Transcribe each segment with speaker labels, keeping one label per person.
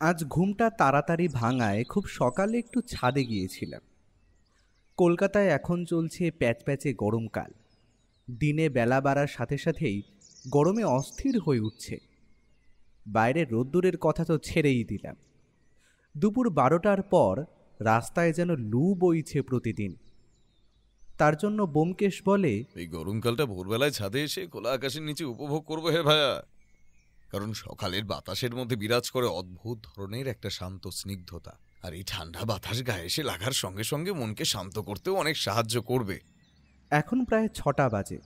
Speaker 1: আজ ঘুমটা তাড়াতাড়ি ভাঙায় খুব সকালে একটু ছাদে গিয়েছিলাম। কলকাতায় এখন চলছে প্যাচপ্যাচে গরমকাল। দিনে বেলা বাড়ার সাথে সাথেই গরমে অস্থির হয়ে উঠছে। বাইরে রোদ্দুরের কথা তো ছেড়েই দিলাম। দুপুর 12টার পর রাস্তায় যেন লু বইছে প্রতিদিন। তার জন্য ব্যোমকেশ বলে,
Speaker 2: এই গরমকালটা ভোরবেলায় ছাদে এসে খোলা আকাশের নিচে উপভোগ করবো হে ভাইয়া। কারণ সকালের বাতাসের মধ্যে বিরাজ করে অদ্ভুত ধরনের একটা শান্ত স্নিগ্ধতা, আর এই ঠান্ডা বাতাস গায়ে এসে লাগার সঙ্গে সঙ্গে মনকে শান্ত করতেও অনেক সাহায্য করবে।
Speaker 1: এখন প্রায় 6টা বাজে।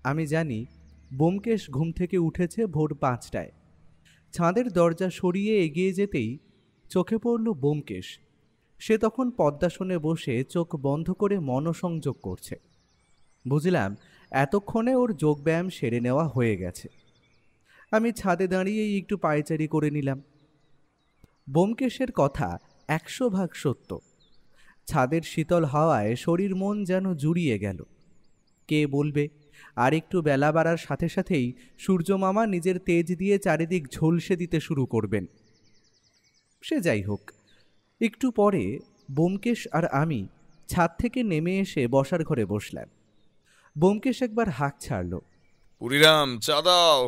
Speaker 1: আমি জানি ব্যোমকেশ ঘুম থেকে উঠেছে ভোর 5টায়। ছাদের দরজা সরিয়ে এগিয়ে যেতেই চোখে পড়ল ব্যোমকেশ। সে তখন পদ্মাসনে বসে চোখ বন্ধ করে মনসংযোগ করছে। বুঝলাম এতক্ষণে ওর যোগব্যায়াম সেরে নেওয়া হয়ে গেছে। আমি ছাদে দাঁড়িয়েই একটু পায়চারি করে নিলাম। ব্যোমকেশের কথা 100 ভাগ সত্য। ছাদের শীতল হাওয়ায় শরীর মন যেন জুড়িয়ে গেল। কে বলবে আর একটু বেলা বাড়ার সাথে সাথেই সূর্যমামা নিজের তেজ দিয়ে চারিদিক ঝলসে দিতে শুরু করবেন। সে যাই হোক, একটু পরে ব্যোমকেশ আর আমি ছাদ থেকে নেমে এসে বসার ঘরে বসলাম। ব্যোমকেশ একবার হাঁক ছাড়ল,
Speaker 2: পুরিরাম চা দাও।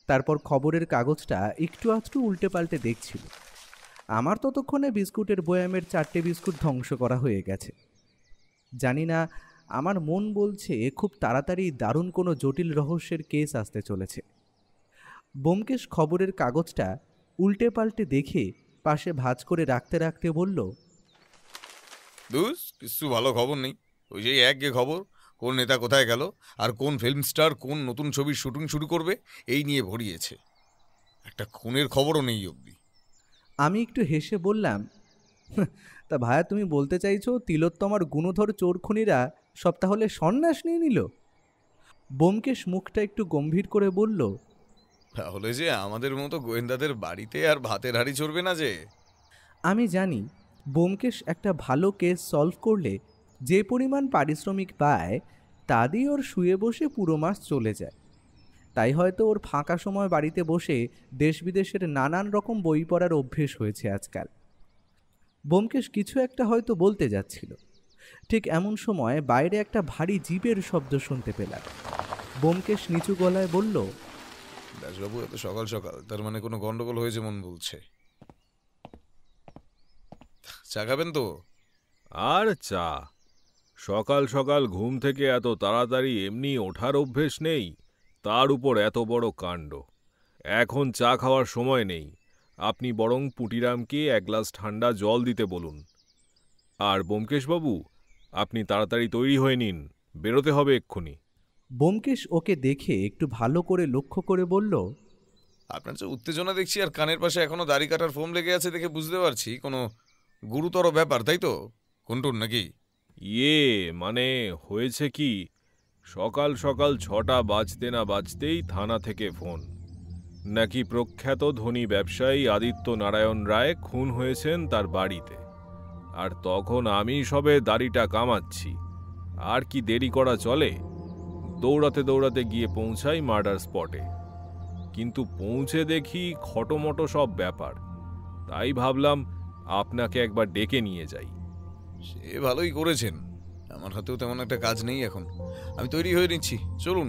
Speaker 1: তারপর খবরের কাগজটা একটু আধটু উল্টে পাল্টে দেখছিল। আমার ততক্ষণে বিস্কুটের বয়ামের 4টে বিস্কুট ধ্বংস করা হয়ে গেছে। জানি না, আমার মন বলছে খুব তাড়াতাড়ি দারুণ কোনো জটিল রহস্যের কেস আসতে চলেছে। ব্যোমকেশ খবরের কাগজটা উল্টে পাল্টে দেখে পাশে ভাঁজ করে রাখতে রাখতে বলল,
Speaker 2: দুস কিছু ভালো খবর নেই। ওই যে একঘে খবর, কোন নেতা কোথায় গেল আর কোন ফিল্ম স্টার কোন নতুন ছবির শুটিং শুরু করবে এই নিয়ে ভরিয়েছে। একটা খুনের খবরও নেই অবধি।
Speaker 1: আমি একটু হেসে বললাম, তা ভাইয়া তুমি বলতে চাইছো তিলোত্তমার গুণধর চোরখুনিরা সব তাহলে সন্ন্যাস নিয়ে নিল? ব্যোমকেশ মুখটা একটু গম্ভীর করে বলল,
Speaker 2: তাহলে যে আমাদের মতো গোয়েন্দাদের বাড়িতে আর ভাতের হাঁড়ি চড়বে না যে।
Speaker 1: আমি জানি ব্যোমকেশ একটা ভালো কেস সলভ করলে যে পরিমাণ পারিশ্রমিক পায় তা দিয়ে ওর শুয়ে বসে পুরো মাস চলে যায়। তাই হয়তো ওর ফাঁকা সময় বাড়িতে বসে দেশ বিদেশের নানান রকম বই পড়ার অভ্যেস হয়েছে আজকাল। ব্যোমকেশ কিছু একটা হয়তো বলতে যাচ্ছিল। ঠিক এমন সময় বাইরে একটা ভারী জিপের শব্দ শুনতে পেলাম। ব্যোমকেশ নিচু গলায় বলল,
Speaker 2: দাসবাবু এত সকাল সকাল, তার মানে কোনো গন্ডগোল হয়েছে মন বলছে। চা খাবেন তো?
Speaker 3: আর চা? সকাল সকাল ঘুম থেকে এত তাড়াতাড়ি এমনি ওঠার অভ্যেস নেই, তার উপর এত বড় কাণ্ড। এখন চা খাওয়ার সময় নেই। আপনি বরং পুটিরামকে 1 গ্লাস ঠান্ডা জল দিতে বলুন। আর ব্যোমকেশবাবু, আপনি তাড়াতাড়ি তৈরি হয়ে নিন, বেরোতে হবে এক্ষুনি।
Speaker 1: ব্যোমকেশ ওকে দেখে একটু ভালো করে লক্ষ্য করে বলল,
Speaker 2: আপনার যে উত্তেজনা দেখছি আর কানের পাশে এখনো দাড়ি কাটার ফোম লেগে আছে দেখে বুঝতে পারছি কোনো গুরুতর ব্যাপার, তাই তো? কোনটুন নাকি?
Speaker 3: মানে হয়েছে কি, সকাল সকাল 6টা বাজতে না বাজতেই থানা থেকে ফোন, নাকি প্রখ্যাত ধনী ব্যবসায়ী আদিত্য নারায়ণ রায় খুন হয়েছেন তার বাড়িতে। আর তখন আমি সবে দাড়িটা কামাচ্ছি। আর কি দেরি করা চলে? দৌড়াতে দৌড়াতে গিয়ে পৌঁছাই মার্ডার স্পটে। কিন্তু পৌঁছে দেখি খটোমটো সব ব্যাপার। তাই ভাবলাম আপনাকে একবার ডেকে নিয়ে যাই।
Speaker 2: সে ভালোই করেছেন। আমার হাতেও তেমন একটা কাজ নেই এখন, আমি তৈরি হয়ে নিচ্ছি, চলুন।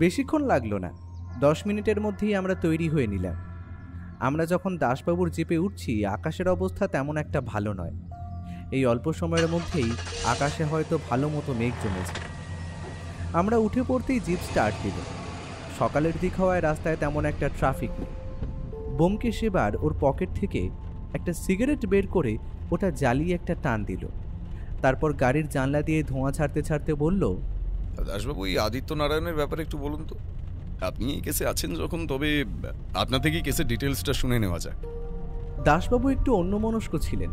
Speaker 1: বেশিক্ষণ লাগলো না, 10 মিনিটের মধ্যেই আমরা তৈরি হয়ে নিলাম। আমরা যখন দাসবাবুর জিপে উঠছি আকাশের অবস্থা তেমন একটা ভালো নয়। এই অল্প সময়ের মধ্যেই আকাশে হয়তো ভালো মতো মেঘ জমেছে। আমরা উঠে পড়তেই জিপ স্টার্ট দিল। সকালের দিক হওয়ায় রাস্তায় তেমন একটা ট্রাফিক নেই। ব্যোমকেশ এবার ওর পকেট থেকে একটা সিগারেট বের করে ওটা জ্বালিয়ে একটা টান দিল। তারপর গাড়ির জানলা দিয়ে ধোঁয়া ছাড়তে ছাড়তে বলল,
Speaker 2: দাসবাবু এই আদিত্য নারায়ণের ব্যাপারে একটু বলুন তো। আপনি এই কেসে আছেন যখন, তবে আপনার থেকেই কেসের ডিটেলসটা শুনে নেওয়া যাক।
Speaker 1: দাসবাবু একটু অন্যমনস্ক ছিলেন।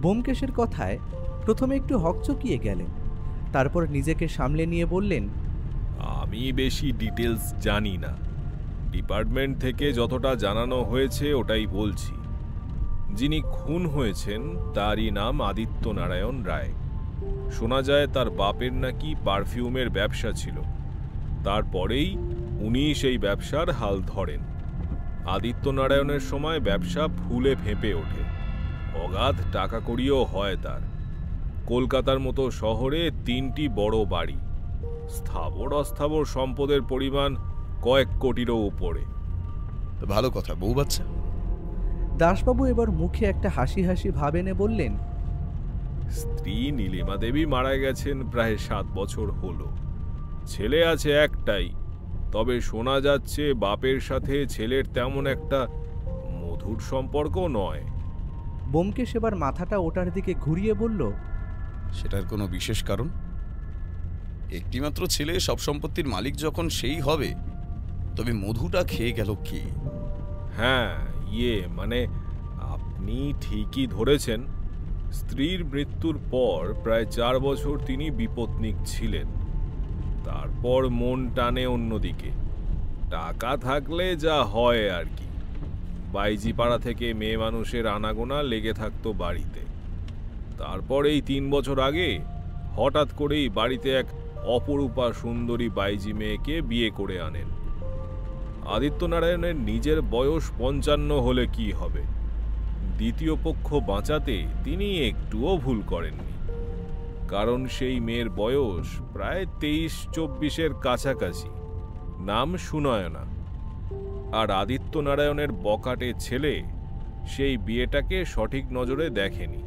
Speaker 1: ব্যোমকেশের কথায় প্রথমে একটু হকচকিয়ে গেলেন, তারপর নিজেকে সামলে নিয়ে বললেন,
Speaker 3: আমি বেশি ডিটেলস জানি না। ডিপার্টমেন্ট থেকে যতটা জানানো হয়েছে ওটাই বলছি। যিনি খুন হয়েছেন তারই নাম আদিত্য নারায়ণ রায়। শোনা যায় তার বাপের নাকি পারফিউমের ব্যবসা ছিল। তারপরেই উনি সেই ব্যবসার হাল ধরেন। আদিত্যনারায়ণের সময় ব্যবসা ফুলে ফেঁপে ওঠে, অগাধ টাকা কড়িও হয় তার। কলকাতার মতো শহরে 3টি বড় বাড়ি, স্থাবর অস্থাবর সম্পদের পরিমাণ কয়েক কোটিরও উপরে।
Speaker 2: তো ভালো কথা, বউ বাচ্চা?
Speaker 1: দাসবাবু এবার মুখে একটা হাসি হাসি ভাব এনে বললেন,
Speaker 3: স্ত্রী নীলিমা দেবী মারা গেছেন প্রায় 7 বছর হলো। ছেলে আছে একটাই, তবে শোনা যাচ্ছে বাপের সাথে ছেলের তেমন একটা মধুর সম্পর্ক নয়।
Speaker 1: ব্যোমকেশ এবার মাথাটা ওটার দিকে ঘুরিয়ে বলল,
Speaker 2: সেটার কোনো বিশেষ কারণ? একটিমাত্র ছেলে সব সম্পত্তির মালিক যখন সেই হবে, তবে মধুটা খেয়ে গেল কে?
Speaker 3: হ্যাঁ, মানে আপনি ঠিকই ধরেছেন। স্ত্রীর মৃত্যুর পর প্রায় 4 বছর তিনি বিপত্নিক ছিলেন। তারপর মন টানে অন্যদিকে। টাকা থাকলে যা হয় আর কি। বাইজিপাড়া থেকে মেয়ে মানুষের আনাগোনা লেগে থাকতো বাড়িতে। তারপর এই 3 বছর আগে হঠাৎ করেই বাড়িতে এক অপরূপা সুন্দরী বাইজি মেয়েকে বিয়ে করে আনেন। আদিত্যনারায়ণের নিজের বয়স 55 হলে কি হবে, দ্বিতীয় পক্ষ বাঁচাতে তিনি একটুও ভুল করেননি। কারণ সেই মেয়ের বয়স প্রায় 23-24-এর কাছাকাছি। নাম সুনয়না। আর আদিত্যনারায়ণের বকাটে ছেলে সেই বিয়েটাকে সঠিক নজরে দেখেনি।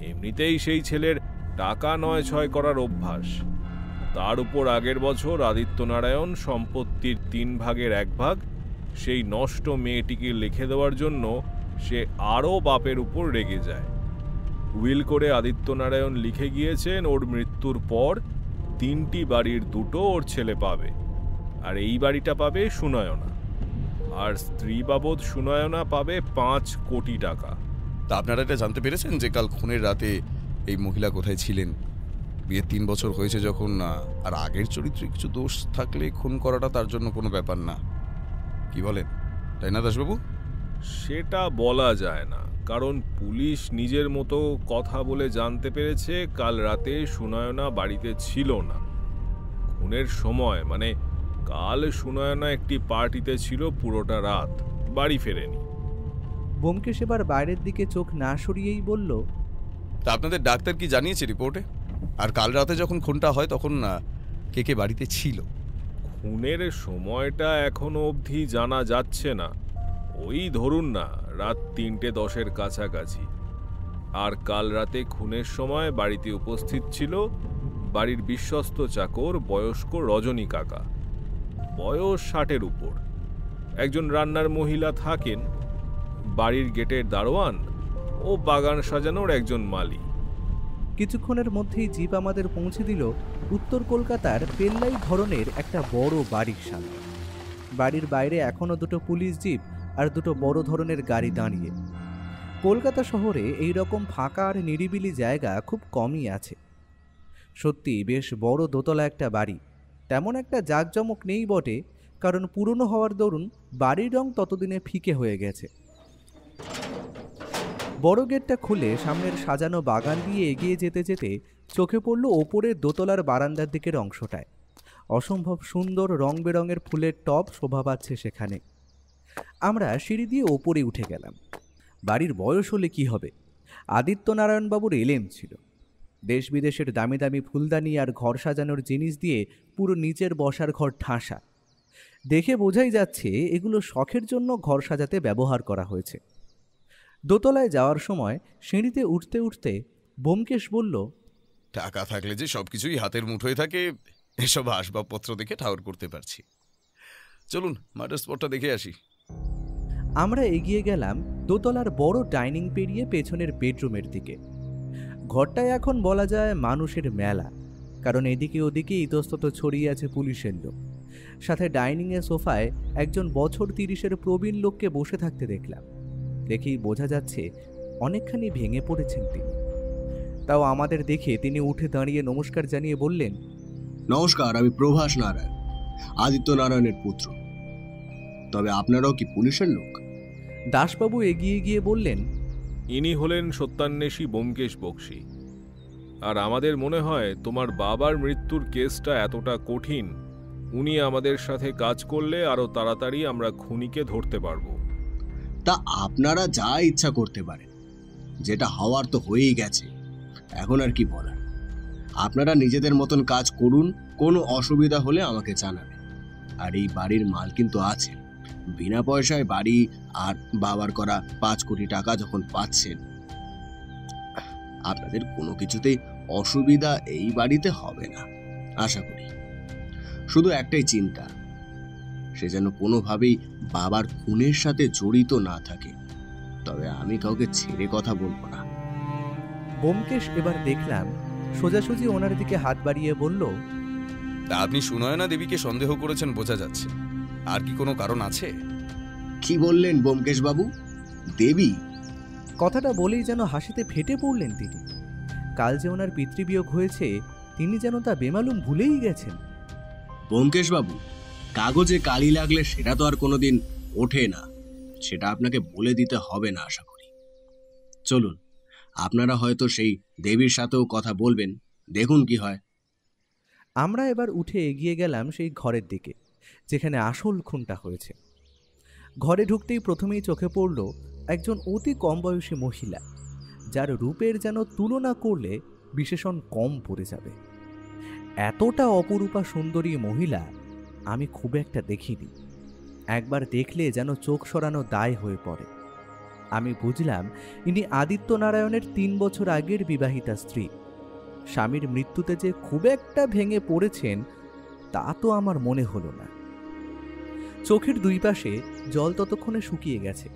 Speaker 3: এমনিতেই সেই ছেলের টাকা নয় ছয় করার অভ্যাস। তার উপর আগের বছর আদিত্যনারায়ণ সম্পত্তির 3 ভাগের 1 ভাগ সেই নষ্ট মেয়েটিকে লিখে দেওয়ার জন্য সে আরও বাপের উপর রেগে যায়। উইল করে আদিত্যনারায়ণ লিখে গিয়েছেন ওর মৃত্যুর পর 3টি বাড়ির 2টো ওর ছেলে পাবে, আর এই বাড়িটা পাবে সুনয়না। আর স্ত্রী বাবদ সুনয়না পাবে 5 কোটি টাকা।
Speaker 2: তা আপনারা এটা জানতে পেরেছেন যে কাল খুনের রাতে এই মহিলা কোথায় ছিলেন? বিয়ের 3 বছর হয়েছে যখন, আর আগের চরিত্রে কিছু দোষ থাকলে খুন করাটা তার জন্য কোনো ব্যাপার না, কি বলেন? তাই না দাসবাবু?
Speaker 3: সেটা বলা যায় না, কারণ পুলিশ নিজের মতো কথা বলে জানতে পেরেছে কাল রাতে সুনয়না বাড়িতে ছিল না। খুনের সময় মানে কাল সুনয়না একটি পার্টিতে ছিল পুরোটা রাত, বাড়ি ফেরেনি।
Speaker 1: ব্যোমকেশ এবার বাইরের দিকে চোখ না সরিয়েই বলল,
Speaker 2: তা আপনাদের ডাক্তার কি জানিয়েছে রিপোর্টে? আর কাল রাতে যখন খুনটা হয় তখন কে কে বাড়িতে ছিল?
Speaker 3: খুনের সময়টা এখনো অবধি জানা যাচ্ছে না। ওই ধরুন না রাত 3:10-এর কাছাকাছি। আর কাল রাতে খুনের সময় বাড়িতে উপস্থিত ছিল বাড়ির বিশ্বস্ত চাকর বয়স্ক রজনী কাকা, বয়স 60-এর উপর। একজন রান্নার মহিলা থাকেন, বাড়ির গেটের দারোয়ান ও বাগান সাজানোর একজন মালি।
Speaker 1: কিছুক্ষণের মধ্যেই জিপ আমাদের পৌঁছে দিল উত্তর কলকাতার পেল্লাই ধরনের একটা বড় বাড়ির সামনে। বাড়ির বাইরে এখনো 2টো পুলিশ জিপ আর 2টো বড় ধরনের গাড়ি দাঁড়িয়ে। কলকাতা শহরে এই রকম ফাঁকা আর নিরিবিলি জায়গা খুব কমই আছে। সত্যি বেশ বড় দোতলা একটা বাড়ি। তেমন একটা জাঁকজমক নেই বটে, কারণ পুরনো হওয়ার দরুন বাড়ির রং ততদিনে ফিকে হয়ে গেছে। বড় গেটটা খুলে সামনের সাজানো বাগান দিয়ে এগিয়ে যেতে যেতে চোখে পড়ল ওপরের দোতলার বারান্দার দিকের অংশটায়। অসম্ভব সুন্দর রং বেরঙের ফুলের টব শোভা পাচ্ছে সেখানে। আমরা সিঁড়ি দিয়ে ওপরে উঠে গেলাম। বাড়ির বয়স হলে কি হবে, আদিত্যনারায়ণবাবুর এলেম ছিল। দেশ বিদেশের দামি দামি ফুলদানি আর ঘর সাজানোর জিনিস দিয়ে পুরো নিচের বসার ঘর ঠাসা। দেখে বোঝাই যাচ্ছে এগুলো শখের জন্য ঘর সাজাতে ব্যবহার করা হয়েছে। দোতলায় যাওয়ার সময় সিঁড়িতে উঠতে উঠতে ব্যোমকেশ বলল,
Speaker 2: টাকা থাকলে যে সবকিছুই হাতের মুঠোয় থাকে, এসব আসবাবপত্র দেখে ঠাউর করতে পারছি। চলুন মার্ডার স্পটটা দেখে আসি।
Speaker 1: আমরা এগিয়ে গেলাম দোতলার বড় ডাইনিং পেরিয়ে পেছনের বেডরুমের দিকে। ঘরটায় এখন বলা যায় মানুষের মেলা, কারণ এদিকে ওদিকে ইতস্তত ছড়িয়ে আছে পুলিশের লোক। সাথে ডাইনিংয়ে সোফায় একজন বছর 30-এর প্রবীণ লোককে বসে থাকতে দেখলাম। দেখেই বোঝা যাচ্ছে অনেকখানি ভেঙে পড়েছেন তিনি। তাও আমাদের দেখে তিনি উঠে দাঁড়িয়ে নমস্কার জানিয়ে বললেন,
Speaker 4: নমস্কার, আমি প্রভাস নারায়ণ, আদিত্য নারায়ণের পুত্র। তবে আপনারাও কি পুলিশের লোক?
Speaker 1: দাসবাবু এগিয়ে গিয়ে বললেন,
Speaker 3: ইনি হলেন সত্যান্বেষী ব্যোমকেশ বক্সী। আর আমাদের মনে হয় তোমার বাবার মৃত্যুর কেসটা এতটা কঠিন, উনি আমাদের সাথে কাজ করলে আরো তাড়াতাড়ি আমরা খুনিকে ধরতে পারবো।
Speaker 4: তা আপনারা যা ইচ্ছা করতে পারেন, যেটা হওয়ার তো হয়েই গেছে, এখন আর কি বলার। আপনারা নিজেদের মতন কাজ করুন, কোনো অসুবিধা হলে আমাকে জানাবেন। আর এই বাড়ির মাল কিন্তু আছে, বিনা পয়সায় বাড়ি আর বাবার করা 5 কোটি টাকা যখন পাচ্ছেন, আপনাদের কোনো কিছুতেই অসুবিধা এই বাড়িতে হবে না আশা করি। শুধু একটাই চিন্তা, সে যেন কোনোভাবেই বাবার খুনের সাথে জড়িত না থাকে, তবে আমি কাউকে ছেড়ে কথা বলবো না।
Speaker 1: ব্যোমকেশ এবার দেখলাম সোজাসুজি ওনার দিকে হাত বাড়িয়ে বলল,
Speaker 2: তা আপনি সুনয়না দেবীকে সন্দেহ করেছেন বোঝা যাচ্ছে, আর কি কোনো কারণ আছে?
Speaker 4: কি বললেন ব্যোমকেশ বাবু? দেবী?
Speaker 1: কথাটা বলেই যেন হাসিতে ফেটে পড়লেন তিনি। কাল যে ওনার পিতৃবিয়োগ হয়েছে তিনি যেন তা বেমালুম ভুলেই গেছেন।
Speaker 4: ব্যোমকেশ বাবু, কাগজে কালি লাগলে সেটা তো আর কোনোদিন ওঠে না, সেটা আপনাকে বলে দিতে হবে না আশা করি। চলুন, আপনারা হয়তো সেই দেবীর সাথেও কথা বলবেন, দেখুন কি হয়।
Speaker 1: আমরা এবার উঠে এগিয়ে গেলাম সেই ঘরের দিকে যেখানে আসল খুনটা হয়েছে। ঘরে ঢুকতেই প্রথমেই চোখে পড়ল একজন অতি কম বয়সী মহিলা, যার রূপের যেন তুলনা করলে বিশেষণ কম পড়ে যাবে। এতটা অপরূপা সুন্দরী মহিলা আমি খুব একটা দেখিনি। একবার দেখলে যেন চোখ সরানো দায় হয়ে পড়ে। আমি বুঝলাম ইনি আদিত্য নারায়ণের 3 বছর আগের বিবাহিতা স্ত্রী। স্বামীর মৃত্যুতে যে খুব একটা ভেঙে পড়েছেন তা তো আমার মনে হলো না। চোখের দুই পাশে জল ততক্ষণে শুকিয়ে গেছে।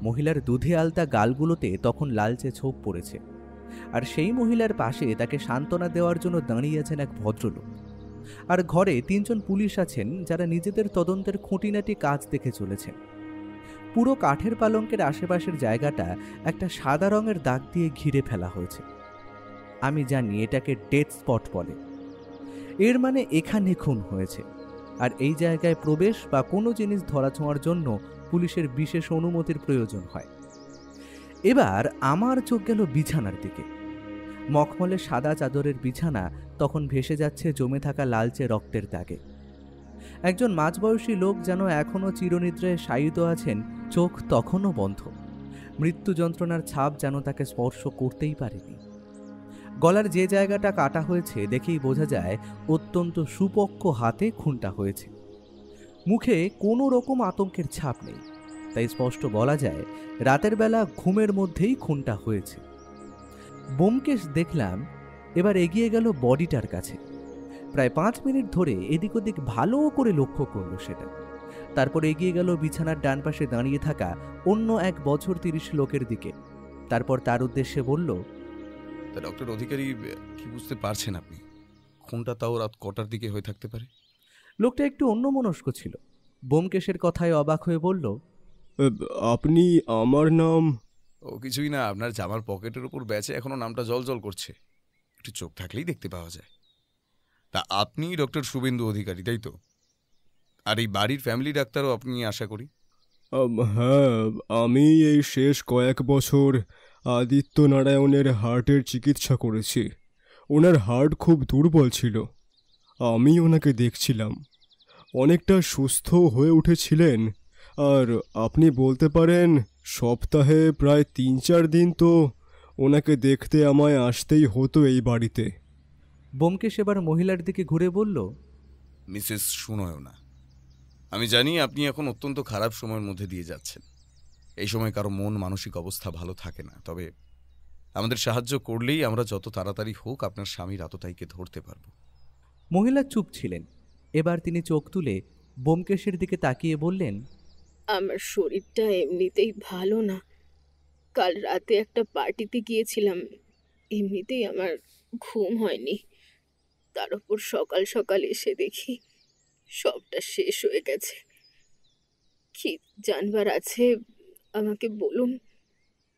Speaker 1: মহিলার দুধে আলতা গালগুলোতে তখন লালচে ছোপ পড়েছে। আর সেই মহিলার পাশে তাকে সান্ত্বনা দেওয়ার জন্য দাঁড়িয়ে আছেন এক ভদ্রলোক। আর ঘরে 3 জন পুলিশ আছেন যারা নিজেদের তদন্তের খুঁটিনাটি কাজ দেখে চলেছেন। পুরো কাঠের পালঙ্কের আশেপাশের জায়গাটা একটা সাদা রঙের দাগ দিয়ে ঘিরে ফেলা হয়েছে। আমি জানি এটাকে ডেথ স্পট বলে। এর মানে এখানে খুন হয়েছে, আর এই জায়গায় প্রবেশ বা কোনো জিনিস ধরাছোঁয়ার জন্য পুলিশের বিশেষ অনুমতির প্রয়োজন হয়। এবার আমার চোখ গেল বিছানার দিকে। মখমলে সাদা চাদরের বিছানা তখন ভেসে যাচ্ছে জমে থাকা লালচে রক্তের দাগে। একজন মাঝবয়সী লোক যেন এখনও চিরনিদ্রায় শায়িত আছেন, চোখ তখনও বন্ধ। মৃত্যু যন্ত্রণার ছাপ যেন তাকে স্পর্শ করতেই পারেনি। গলার যে জায়গাটা কাটা হয়েছে দেখেই বোঝা যায় অত্যন্ত সুপক্ষ হাতে খুনটা হয়েছে। মুখে কোনো রকম আতঙ্কের ছাপ নেই, তাই স্পষ্ট বলা যায় রাতের বেলা ঘুমের মধ্যেই খুনটা হয়েছে। ব্যোমকেশ দেখলাম এবার এগিয়ে গেল বডিটার কাছে। প্রায় 5 মিনিট ধরে এদিক ওদিক ভালো করে লক্ষ্য করল সেটা। তারপর এগিয়ে গেল বিছানার ডান পাশে দাঁড়িয়ে থাকা অন্য 1 বছর 30 লোকের দিকে। তারপর তার উদ্দেশ্যে বলল,
Speaker 2: তা ডক্টর অধিকারী, কি বুঝতে পারছেন আপনি খুনটা তাও রাত কটার দিকে হয়ে থাকতে পারে?
Speaker 1: লোকটা একটু অন্যমনস্ক ছিল। ব্যোমকেশের কথায় অবাক হয়ে বলল,
Speaker 5: আপনি আমার নাম?
Speaker 2: ও কিছুই না, আপনার জামার পকেটের উপর ব্যাচে এখনো নামটা জল করছে, একটু চোখ থাকলেই দেখতে পাওয়া যায়। তা আপনি ডক্টর শুভেন্দু অধিকারী, তাই তো? আর এই বাড়ির ফ্যামিলি ডাক্তারও আপনি আশা করি?
Speaker 5: হ্যাঁ, আমি এই শেষ কয়েক বছর আদিত্য নারায়ণের হার্টের চিকিৎসা করেছি। ওনার হার্ট খুব দুর্বল ছিল, আমি ওনাকে দেখছিলাম। অনেকটা সুস্থ হয়ে উঠেছিলেন, আর আপনি বলতে পারেন সপ্তাহে প্রায় 3-4 দিন তো ওনাকে দেখতে আমায় আসতেই হতো এই বাড়িতে।
Speaker 1: ব্যোমকেশ এবার মহিলার দিকে ঘুরে বলল,
Speaker 2: মিসেস সুনয়না, আমি জানি আপনি এখন অত্যন্ত খারাপ সময়ের মধ্যে দিয়ে যাচ্ছেন। এই সময় কারো মন মানসিক অবস্থা ভালো থাকে না, তবে আমাদের সাহায্য করলেই আমরা যত তাড়াতাড়ি হোক আপনার স্বামীর আততায়ীকে ধরতে পারব।
Speaker 1: মহিলা চুপ ছিলেন। এবার তিনি চোখ তুলে ব্যোমকেশের দিকে তাকিয়ে বললেন,
Speaker 6: আমার শরীরটা এমনিতেই ভালো না। কাল রাতে একটা পার্টিতে গিয়েছিলাম, এমনিতেই আমার ঘুম হয়নি। তার উপর সকাল সকাল এসে দেখি সবটা শেষ হয়ে গেছে। কি জানবার আছে আমাকে বলুন,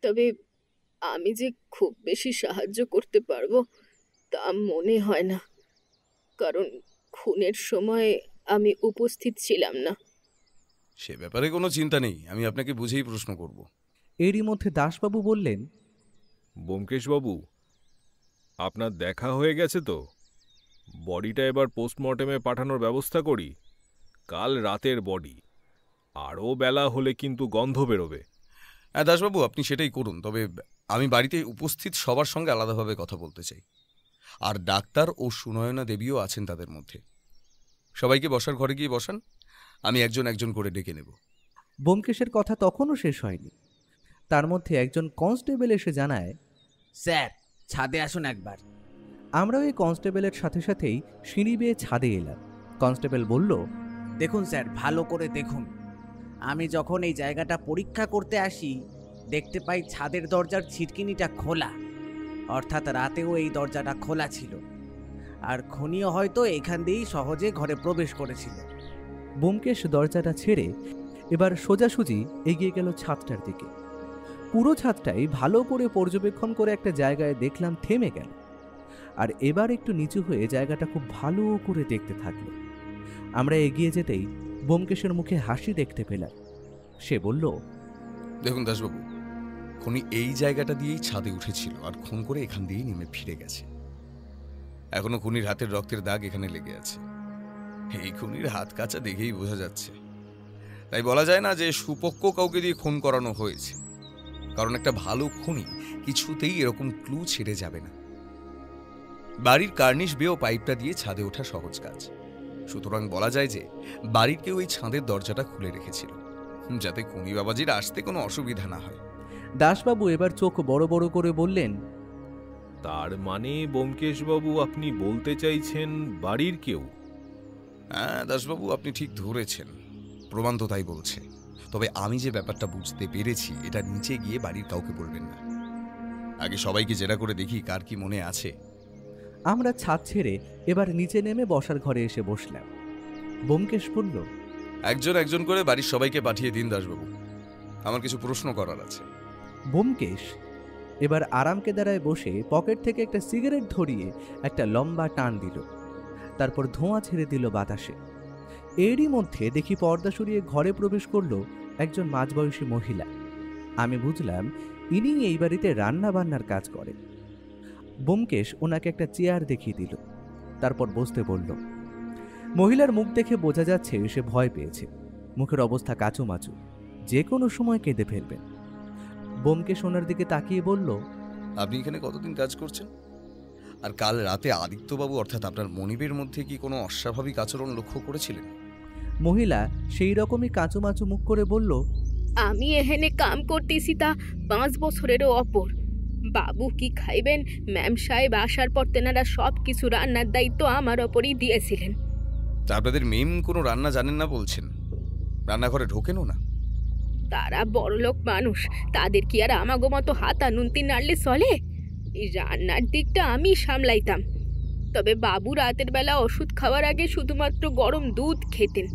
Speaker 6: তবে আমি যে খুব বেশি সাহায্য করতে পারবো তা মনে হয় না, কারণ খুনের সময় আমি উপস্থিত ছিলাম না।
Speaker 2: সে ব্যাপারে কোনো চিন্তা নেই, আমি আপনাকে বুঝেই প্রশ্ন করব।
Speaker 1: এরই মধ্যে দাসবাবু বললেন,
Speaker 3: ব্যোমকেশবাবু, আপনার দেখা হয়ে গেছে তো? বডিটা এবার পোস্টমর্টেমে পাঠানোর ব্যবস্থা করি। কাল রাতের বডি, আরও বেলা হলে কিন্তু গন্ধ বেরোবে।
Speaker 2: হ্যাঁ দাসবাবু, আপনি সেটাই করুন, তবে আমি বাড়িতে উপস্থিত সবার সঙ্গে আলাদাভাবে কথা বলতে চাই। আর ডাক্তার ও সুনয়না দেবীও আছেন তাদের মধ্যে। সবাইকে বসার ঘরে গিয়ে বসান, আমি একজন একজন করে ডেকে নেব।
Speaker 1: ব্যোমকেশের কথা তখনও শেষ হয়নি, তার মধ্যে একজন কনস্টেবল এসে জানায়,
Speaker 7: স্যার ছাদে আসুন একবার।
Speaker 1: আমরা ওই কনস্টেবলের সাথে সাথেই সিঁড়ি বেয়ে ছাদে এলাম। কনস্টেবল বলল,
Speaker 7: দেখুন স্যার, ভালো করে দেখুন। আমি যখন এই জায়গাটা পরীক্ষা করতে আসি দেখতে পাই ছাদের দরজার ছিটকিনিটা খোলা, অর্থাৎ রাতেও এই দরজাটা খোলা ছিল, আর খুনিও হয়তো এখান দিয়েই সহজে ঘরে প্রবেশ করেছিল।
Speaker 1: ব্যোমকেশ দরজাটা ছেড়ে এবার সোজাসুজি এগিয়ে গেল ছাদটার দিকে। পুরো ছাদটাই ভালো করে পর্যবেক্ষণ করে একটা জায়গায় দেখলাম থেমে গেল, আর এবার একটু নিচু হয়ে জায়গাটা খুব ভালো করে দেখতে থাকলো। আমরা এগিয়ে যেতেই ব্যোমকেশের মুখে হাসি দেখতে পেলাম। সে বলল,
Speaker 2: দেখুন দাসবাবু, খুনি এই জায়গাটা দিয়েই ছাদে উঠেছিল আর খুন করে এখান দিয়েই নেমে ফিরে গেছে। এখনো খুনির হাতের রক্তের দাগ এখানে লেগে আছে। এই খুনির হাত কাঁচা দেখেই বোঝা যাচ্ছে। তাই বলা যায় না যে সুপক্ষ কাউকে দিয়ে খুন করানো হয়েছে, কারণ একটা ভালো খুনি কিছুতেই এরকম ক্লু ছেড়ে যাবে না। বাড়ির কার্নিশ বেয়ে পাইপটা দিয়ে ছাদে ওঠা সহজ কাজ, সুতরাং বলা যায় যে বাড়ির কেউ এই ছাদের দরজাটা খুলে রেখেছিল, যাতে খুনি বাবাজির আসতে কোনো অসুবিধা না হয়।
Speaker 1: দাসবাবু এবার চোখ বড় বড় করে বললেন,
Speaker 3: তার মানে ব্যোমকেশবাবু, আপনি বলতে চাইছেন বাড়ির কেউ?
Speaker 2: হ্যাঁ দাসবাবু, আপনি ঠিক ধরেছেন, প্রমাণ তো তাই বলছে। তবে আমি যে ব্যাপারটা বুঝতে পেরেছি, এটা নিচে গিয়ে বাড়ির কাউকে বলবেন না। আগে সবাইকে জেরা করে দেখি কার কি মনে আছে।
Speaker 1: আমরা ছাদ ছেড়ে এবার নিচে নেমে বসার ঘরে এসে বসলাম। ব্যোমকেশ বলল,
Speaker 2: একজন একজন করে বাড়ির সবাইকে পাঠিয়ে দিন দাসবাবু, আমার কিছু প্রশ্ন করার আছে।
Speaker 1: ব্যোমকেশ এবার আরাম কেদারায় বসে পকেট থেকে একটা সিগারেট ধরিয়ে একটা লম্বা টান দিল, তারপর ধোঁয়া ছেড়ে দিল বাতাসে। এরই মধ্যে দেখি পর্দা সরিয়ে ঘরে প্রবেশ করলো একজন মাঝবয়সী মহিলা। আমি বুঝলাম ইনি এই বাড়িতে রান্না বান্নার কাজ করেন। ব্যোমকেশ ওনাকে একটা চেয়ার দেখিয়ে দিল, তারপর বসতে বলল। মহিলার মুখ দেখে বোঝা যাচ্ছে সে ভয় পেয়েছে, মুখের অবস্থা কাচুমাচু, যে কোনো সময় কেঁদে ফেলবেন। ব্যোমকেশ ওনার দিকে তাকিয়ে বলল,
Speaker 2: আপনি এখানে কতদিন কাজ করছেন? আর কাল রাতে আদিত্যবাবু অর্থাৎ আপনার মনিবের মধ্যে কি কোনো অস্বাভাবিক আচরণ লক্ষ্য করেছিলেন?
Speaker 1: মহিলা সেই রকমই কাঁচুমাচু মুখ করে বলল,
Speaker 6: আমি এখানে কাম করতেছি তা 5 বছরেরও অপর। বাবু কি খাইবেন, ম্যাম সাহেব আসার পর তেনারা সব কিছু রান্নার দায়িত্ব আমার ওপরই দিয়েছিলেন।
Speaker 2: তা আপনাদের মেম কোনো রান্না জানেন না বলছেন, রান্নাঘরে ঢোকেনও না?
Speaker 6: তারা বড়লোক মানুষ, তাদের কি আর আমাগো মতো হাতা নুনতি নাড়লে চলে? এই রান্নার দিকটা আমি সামলাইতাম। তবে বাবু রাতের বেলা ওষুধ খাওয়ার আগে শুধুমাত্র গরম দুধ খেতেন।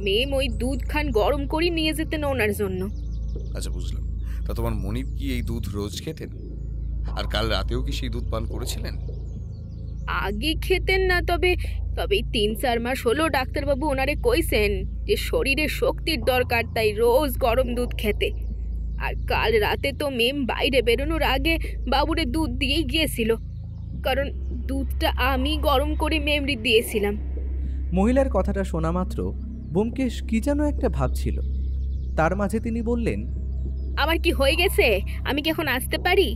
Speaker 6: মেম ওই দুধ খান গরম করে নিয়ে যেতেন ওনার জন্য।
Speaker 2: আচ্ছা বুঝলাম। তা তোমার মনিব কি এই দুধ রোজ খেতেন? আর কাল রাতেও কি সেই দুধ পান করেছিলেন?
Speaker 6: আগে খেতেন না, তবে 3-4 মাস হলো ডাক্তারবাবু ওনারে কইছেন যে শরীরে শক্তির দরকার, তাই রোজ গরম দুধ খেতে। আর কাল রাতে তো মেম বাইরে বেরোনোর আগে বাবুরে দুধ দিয়েই গিয়েছিল, কারণ দুধটা আমি গরম করে মেমরি দিয়েছিলাম।
Speaker 1: মহিলার কথাটা শোনা মাত্র ব্যোমকেশ কি যেন একটা ভাবছিল, তার মাঝে তিনি বললেন,
Speaker 6: আমার কি হয়ে গেছে? আমি কি এখন আসতে পারি?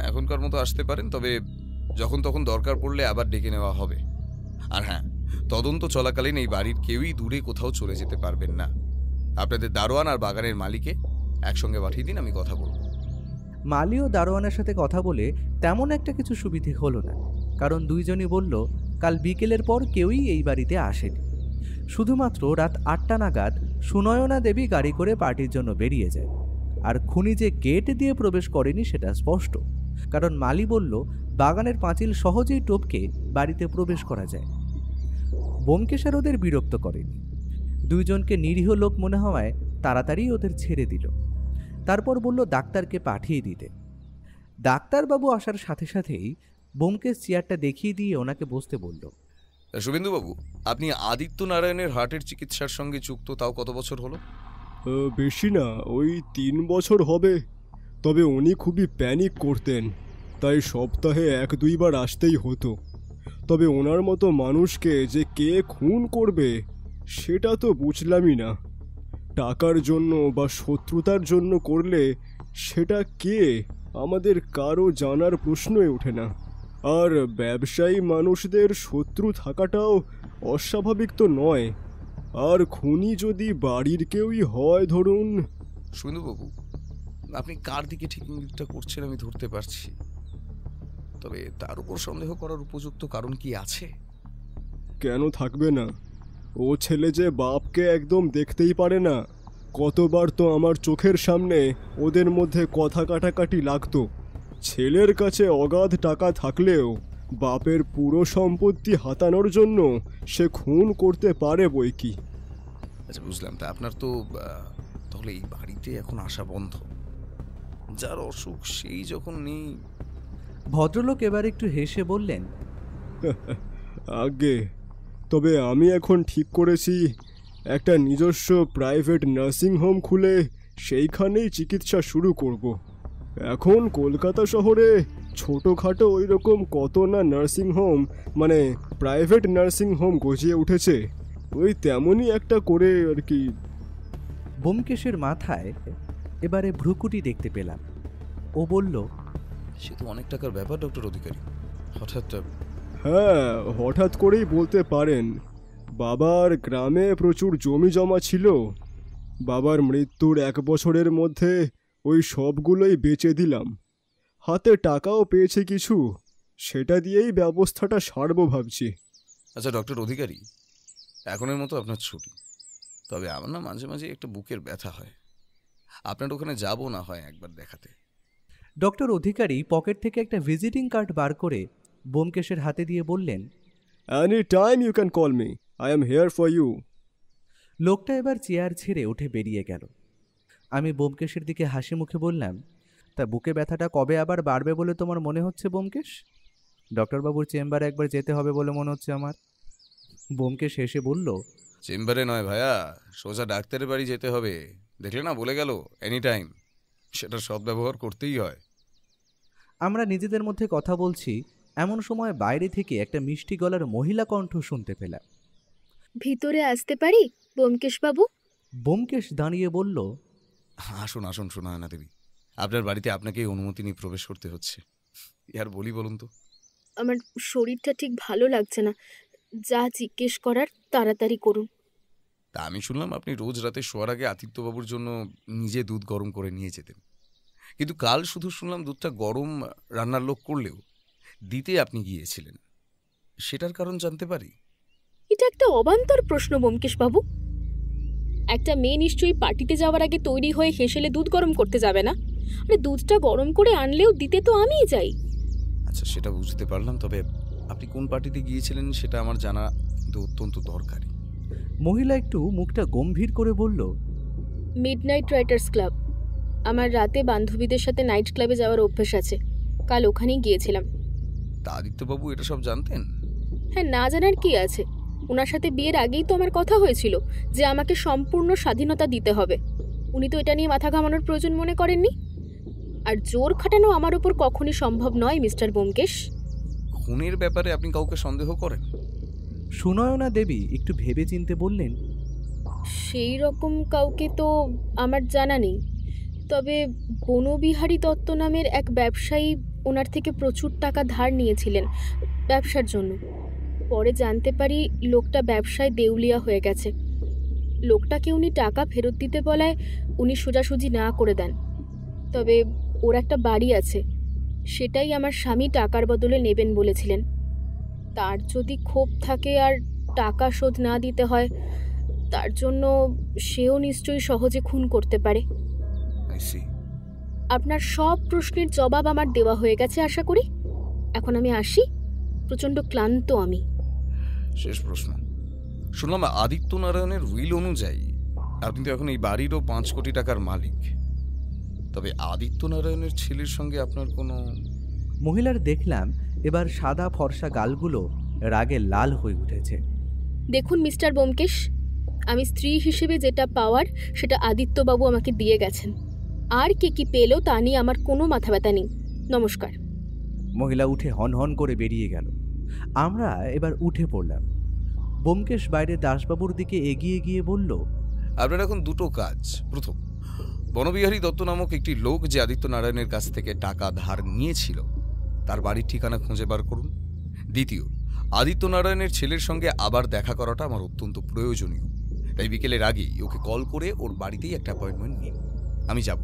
Speaker 2: এখনকার মতো আসতে পারেন, তবে যখন তখন দরকার পড়লে আবার ডেকে নেওয়া হবে। আর হ্যাঁ, তদন্ত চলাকালীন এই বাড়ির কেউই দূরে কোথাও চলে যেতে পারবেন না। আপনাদের দারোয়ান আর বাগানের মালিকে একসঙ্গে পাঠিয়ে দিন, আমি কথা বলব।
Speaker 1: মালি ও দারোয়ানের সাথে কথা বলে তেমন একটা কিছু সুবিধে হলো না, কারণ দুইজনই বলল কাল বিকেলের পর কেউই এই বাড়িতে আসেনি। শুধুমাত্র রাত 8টা নাগাদ সুনয়না দেবী গাড়ি করে পার্টির জন্য বেরিয়ে যায়। আর খুনি যে গেট দিয়ে প্রবেশ করেনি সেটা স্পষ্ট, কারণ মালি বলল বাগানের পাঁচিল সহজেই টপকে বাড়িতে প্রবেশ করা যায়। ব্যোমকেশ আর ওদের বিরক্ত করেনি, দুইজনকে নিরীহ লোক মনে হওয়ায় তাড়াতাড়ি ওদের ছেড়ে দিল। তারপর বলল ডাক্তারকে পাঠিয়ে দিতে। ডাক্তারবাবু আসার সাথে সাথেই ব্যোমকেশ চেয়ারটা দেখিয়ে দিয়ে ওনাকে বসতে বলল।
Speaker 2: শুভেন্দুবাবু, আপনি আদিত্য নারায়ণের হার্টের চিকিৎসার সঙ্গে যুক্ত তাও কত বছর হলো?
Speaker 5: বেশি না, ওই 3 বছর হবে। তবে উনি খুবই প্যানিক করতেন, তাই সপ্তাহে 1-2 বার আসতেই হতো। তবে ওনার মতো মানুষকে যে কে খুন করবে সেটা তো বুঝলামই না। টাকার জন্য বা শত্রুতার জন্য করলে সেটা কে আমাদের কারো জানার প্রশ্নই ওঠে না। আর ব্যবসায়ী মানুষদের শত্রু থাকাটাও অস্বাভাবিক তো নয়। আর খুনি যদি বাড়ির কেউই হয় ধরুন।
Speaker 2: শুভেন্দুবাবু, আপনি কার দিকে ঠিক ইঙ্গিতটা করছেন আমি ধরতে পারছি, তবে তার উপর সন্দেহ করার উপযুক্ত কারণ কি আছে?
Speaker 5: কেন থাকবে না? ও ছেলে যে বাপকে একদম দেখতেই পারে না। কতবার তো আমার চোখের সামনে ওদের মধ্যে কথা কাটাকাটি লাগতো। ছেলের কাছে অগাধ টাকা থাকলেও বাপের পুরো সম্পত্তি হাতানোর জন্য সে খুন করতে পারে বই কি।
Speaker 2: আচ্ছা, বুঝলাম। তা আপনার তো তাহলে এই বাড়িতে এখন আসা বন্ধ। যার অসুখ সেই যখন নেই।
Speaker 1: ভদ্রলোক এবার একটু হেসে বললেন,
Speaker 5: আগে তবে আমি এখন ঠিক করেছি একটা নিজস্ব প্রাইভেট নার্সিং হোম খুলে সেইখানেই চিকিৎসা শুরু করব। এখন কলকাতা শহরে ছোটোখাটো ওই রকম কত না নার্সিং হোম, মানে প্রাইভেট নার্সিং হোম গজিয়ে উঠেছে। ওই তেমনই একটা করে আর কি।
Speaker 1: ব্যোমকেশের মাথায় এবারে ভ্রুকুটি দেখতে পেলাম। ও বলল,
Speaker 2: সে তো অনেক টাকার ব্যাপার ডক্টর অধিকারী। হঠাৎ
Speaker 5: হ্যাঁ, হঠাৎ করেই বলতে পারেন। বাবার গ্রামে প্রচুর জমি জমা ছিল। বাবার মৃত্যুর 1 বছরের মধ্যে ওই সবগুলোই বেচে দিলাম। হাতে টাকাও পেয়েছি কিছু, সেটা দিয়েই ব্যবস্থাটা সারবো ভাবছি।
Speaker 2: আচ্ছা ডক্টর অধিকারী, এখনের মতো আপনার ছুটি। তবে আমার না মাঝে মাঝে একটা বুকের ব্যথা হয়। আপনার ওখানে যাব না হয় একবার দেখাতে।
Speaker 1: ডক্টর অধিকারী পকেট থেকে একটা ভিজিটিং কার্ড বার করে ব্যোমকেশের হাতে দিয়ে বললেন,
Speaker 5: any time you can call me, I am here for you.
Speaker 1: লোকটা এবার চেয়ার ছেড়ে উঠে বেরিয়ে গেল। আমি ব্যোমকেশের দিকে হাসি মুখে বললাম, তা বুকে ব্যথাটা কবে আবার বাড়বে বলে তোমার মনে হচ্ছে ব্যোমকেশ? ডক্টরবাবুর চেম্বারে একবার যেতে হবে বলে মনে হচ্ছে আমার। ব্যোমকেশ হেসে বলল,
Speaker 2: চেম্বারে নয় ভাইয়া, সোজা ডাক্তারের বাড়ি যেতে হবে। দেখলে না, বলে গেল এনি টাইম। সেটা সদ্ব্যবহার করতেই হয়।
Speaker 1: আমরা নিজেদের মধ্যে কথা বলছি, এমন সময় বাইরে থেকে একটা মিষ্টি গলার মহিলা কণ্ঠ শুনতে পেলাম।
Speaker 6: ভিতরে আসতে পারি ব্যোমকেশবাবু?
Speaker 1: ব্যোমকেশ দাঁড়িয়ে বলল,
Speaker 2: আসুন আসুন সুনয়না দেবী, আপনার বাড়িতে আপনাকেই অনুমতি নিয়ে প্রবেশ করতে হচ্ছে। আর বলি বলুন তো।
Speaker 6: আমার শরীরটা ঠিক ভালো লাগছে না, যা জিজ্ঞেস করার তাড়াতাড়ি করুন।
Speaker 2: তা আমি শুনলাম আপনি রোজ রাতে শোয়ার আগে আতিথ্যবাবুর জন্য নিজে দুধ গরম করে নিয়ে যেতেন, কিন্তু কাল শুধু শুনলাম দুধটা গরম রান্নার লোক করলেও দিতে আপনি গিয়েছিলেন। সেটার কারণ জানতে পারি?
Speaker 6: এটা একটা অবান্তর প্রশ্ন ব্যোমকেশবাবু। একটা মেয়ে নিশ্চয়ই পার্টিতে যাওয়ার আগে তৈরি হয়ে হেসেলে দুধ গরম করতে যাবে না। আরে দুধটা গরম করে আনলেও দিতে তো আমিই যাই।
Speaker 2: আচ্ছা, সেটা বুঝতে পারলাম, তবে আপনি কোন পার্টিতে গিয়েছিলেন সেটা আমার জানা কিন্তু অত্যন্ত দরকারি।
Speaker 1: মহিলা একটু মুখটা গম্ভীর করে বলল,
Speaker 6: মিডনাইট রাইটার্স ক্লাব। আমার রাতে বান্ধবীদের সাথে নাইট ক্লাবে যাওয়ার অভ্যেস আছে, কাল ওখানেই গিয়েছিলাম।
Speaker 2: তা আদিত্যবাবু এটা সব জানতেন?
Speaker 6: হ্যাঁ, না জানার কি আছে। ওনার সাথে বিয়ের আগেই তো আমার কথা হয়েছিল যে আমাকে সম্পূর্ণ স্বাধীনতা দিতে হবে। উনি তো এটা নিয়ে মাথা ঘামানোর প্রয়োজন মনে করেননি। আর জোর খাটানো আমার উপর কখনই সম্ভব নয় মিস্টার ব্যোমকেশ।
Speaker 2: খুনের ব্যাপারে আপনি কাউকে সন্দেহ করেন?
Speaker 1: সুনয়না দেবী একটু ভেবে চিনতে বললেন,
Speaker 6: সেই রকম কাউকে তো আমার জানা নেই, তবে বনবিহারী দত্ত নামের এক ব্যবসায়ী ওনার থেকে প্রচুর টাকা ধার নিয়েছিলেন ব্যবসার জন্য। পরে জানতে পারি লোকটা ব্যবসায় দেউলিয়া হয়ে গেছে। লোকটাকে উনি টাকা ফেরত দিতে বলায় উনি সোজাসুজি না করে দেন। তবে ওর একটা বাড়ি আছে, সেটাই আমার স্বামী টাকার বদলে নেবেন বলেছিলেন। তার যদি ক্ষোভ থাকে আর টাকা শোধ না দিতে হয়, তার জন্য সেও নিশ্চয়ই সহজে খুন করতে পারে।
Speaker 2: I see.
Speaker 6: আপনার সব প্রশ্নের জবাব আমার দেওয়া হয়ে গেছে আশা করি। এখন আমি আসি, প্রচণ্ড ক্লান্ত আমি।
Speaker 2: শেষ প্রশ্ন। শুনলাম আদিত্য নারায়ণের উইল অনুযায়ী আপনি তো এখন এই বাড়িরও 5 কোটি টাকার মালিক। তবে আদিত্য নারায়ণের ছেলের সঙ্গে আপনার কোনো?
Speaker 1: মহিলার দেখলাম এবার সাদা ফর্সা গালগুলো রাগে লাল হয়ে উঠেছে।
Speaker 6: দেখুন মিস্টার ব্যোমকেশ, আমি স্ত্রী হিসেবে যেটা পাওয়ার সেটা আদিত্যবাবু আমাকে দিয়ে গেছেন। আর কে কি পেল তা নিয়ে আমার কোনো মাথা ব্যথা নেই। নমস্কার।
Speaker 1: মহিলা উঠে হনহন করে বেরিয়ে গেল। আমরা এবার উঠে পড়লাম। ব্যোমকেশ বাইরে দাসবাবুর দিকে এগিয়ে গিয়ে বলল,
Speaker 2: আপনার এখন দুটো কাজ। প্রথম, বনবিহারী দত্ত নামক একটি লোক যে আদিত্য নারায়ণের কাছ থেকে টাকা ধার নিয়েছিল তার বাড়ির ঠিকানা খুঁজে বার করুন। দ্বিতীয়, আদিত্য নারায়ণের ছেলের সঙ্গে আবার দেখা করাটা আমার অত্যন্ত প্রয়োজনীয়, তাই বিকেলের আগেই ওকে কল করে ওর বাড়িতেই একটা অ্যাপয়েন্টমেন্ট নিন, আমি যাব।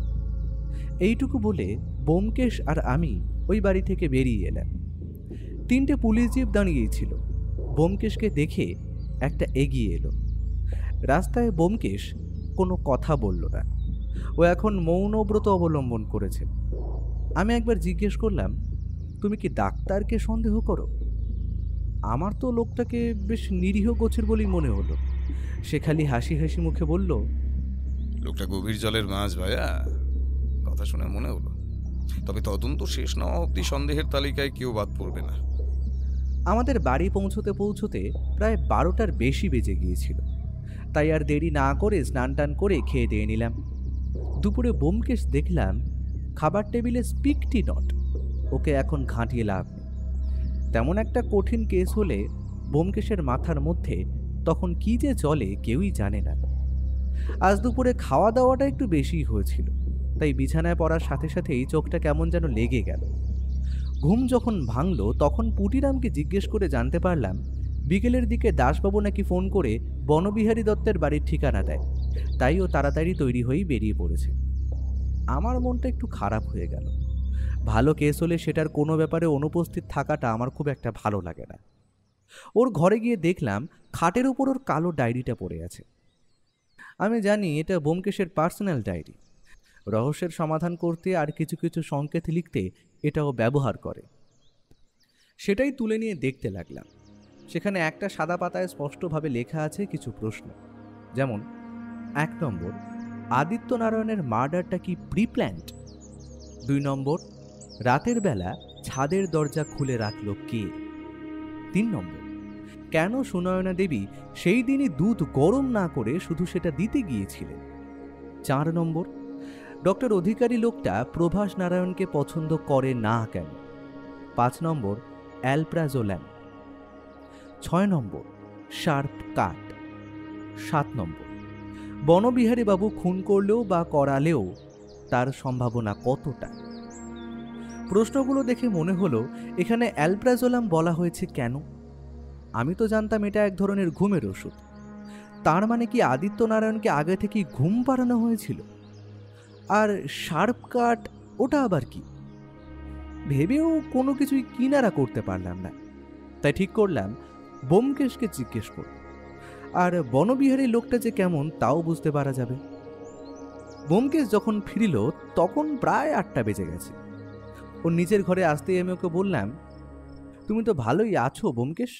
Speaker 1: এইটুকু বলে ব্যোমকেশ আর আমি ওই বাড়ি থেকে বেরিয়ে এলাম। 3টে পুলিশ জিপ দাঁড়িয়েছিল। ব্যোমকেশকে দেখে একটা এগিয়ে এলো। রাস্তায় ব্যোমকেশ কোনো কথা বলল না, ও এখন মৌনব্রত অবলম্বন করেছে। আমি একবার জিজ্ঞেস করলাম, তুমি কি ডাক্তারকে সন্দেহ করো? আমার তো লোকটাকে বেশ নিরীহ গোছের বলেই মনে হলো। সে খালি হাসি হাসি মুখে বলল,
Speaker 2: লোকটা গভীর জলের মাছ ভাইয়া, কথা শুনে মনে হলো। তবে তদন্ত শেষ না হওয়া অব্দি সন্দেহের তালিকায় কেউ বাদ পড়বে না।
Speaker 1: আমাদের বাড়ি পৌঁছতে পৌঁছতে প্রায় 12টার বেশি বেজে গিয়েছিল। তাই আর দেরি না করে স্নান টান করে খেয়ে দিয়ে নিলাম। দুপুরে ব্যোমকেশ দেখলাম খাবার টেবিলে স্পিকটি নট। ওকে এখন ঘাঁটিয়ে লাভ নেই। তেমন একটা কঠিন কেস হলে ব্যোমকেশের মাথার মধ্যে তখন কি যে চলে কেউই জানে না। আজ দুপুরে খাওয়া দাওয়াটা একটু বেশিই হয়েছিল, তাই বিছানায় পড়ার সাথে সাথেই চোখটা কেমন যেন লেগে গেল। ঘুম যখন ভাঙল তখন পুটিরামকে জিজ্ঞেস করে জানতে পারলাম বিকেলের দিকে দাসবাবু নাকি ফোন করে বনবিহারী দত্তের বাড়ির ঠিকানা দেয়, তাই ও তাড়াতাড়ি তৈরি হয়েই বেরিয়ে পড়েছে। আমার মনটা একটু খারাপ হয়ে গেল। ভালো কেস হলে সেটার কোনো ব্যাপারে অনুপস্থিত থাকাটা আমার খুব একটা ভালো লাগে না। ওর ঘরে গিয়ে দেখলাম খাটের উপর ওর কালো ডায়েরিটা পড়ে আছে। আমি জানি এটা ব্যোমকেশের পার্সোনাল ডায়েরি। রহস্যের সমাধান করতে আর কিছু কিছু সংকেত লিখতে এটাও ব্যবহার করে। সেটাই তুলে নিয়ে দেখতে লাগলাম। সেখানে একটা সাদা পাতায় স্পষ্টভাবে লেখা আছে কিছু প্রশ্ন, যেমন 1 নম্বর, আদিত্য নারায়ণের মার্ডারটা কি প্রিপ্ল্যান্ড? 2 নম্বর, রাতের বেলা ছাদের দরজা খুলে রাখল কে? 3 নম্বর, কেন সুনয়না দেবী সেই দিনই দুধ গরম না করে শুধু সেটা দিতে গিয়েছিলেন? 4 নম্বর, ডক্টর অধিকারী লোকটা প্রভাস নারায়ণকে পছন্দ করে না কেন? 5 নম্বর, অ্যালপ্রাজোল্যাম। 6 নম্বর, শার্প কাট। 7 নম্বর, বনবিহারী বাবু খুন করলেও বা করালেও তার সম্ভাবনা কতটা? প্রশ্নগুলো দেখে মনে হলো এখানে অ্যালপ্রাজোলাম বলা হয়েছে কেন? আমি তো জানতাম এটা এক ধরনের ঘুমের ওষুধ। তার মানে কি আদিত্য নারায়ণকে আগে থেকেই ঘুম পাড়ানো হয়েছিল? আর শার্প কাট ওটা আবার কি? ভেবেও কোনো কিছুই কিনারা করতে পারলাম না। তাই ঠিক করলাম ব্যোমকেশকে জিজ্ঞেস করব। আর বনবিহারী লোকটা যে কেমন তাও বুঝতে পারা যাবে। ব্যোমকেশ যখন ফিরিল তখন প্রায় 8টা বেজে গেছে। ও নিজের ঘরে আসতেই আমি ওকে বললাম, তুমি তো ভালোই আছো ব্যোমকেশ।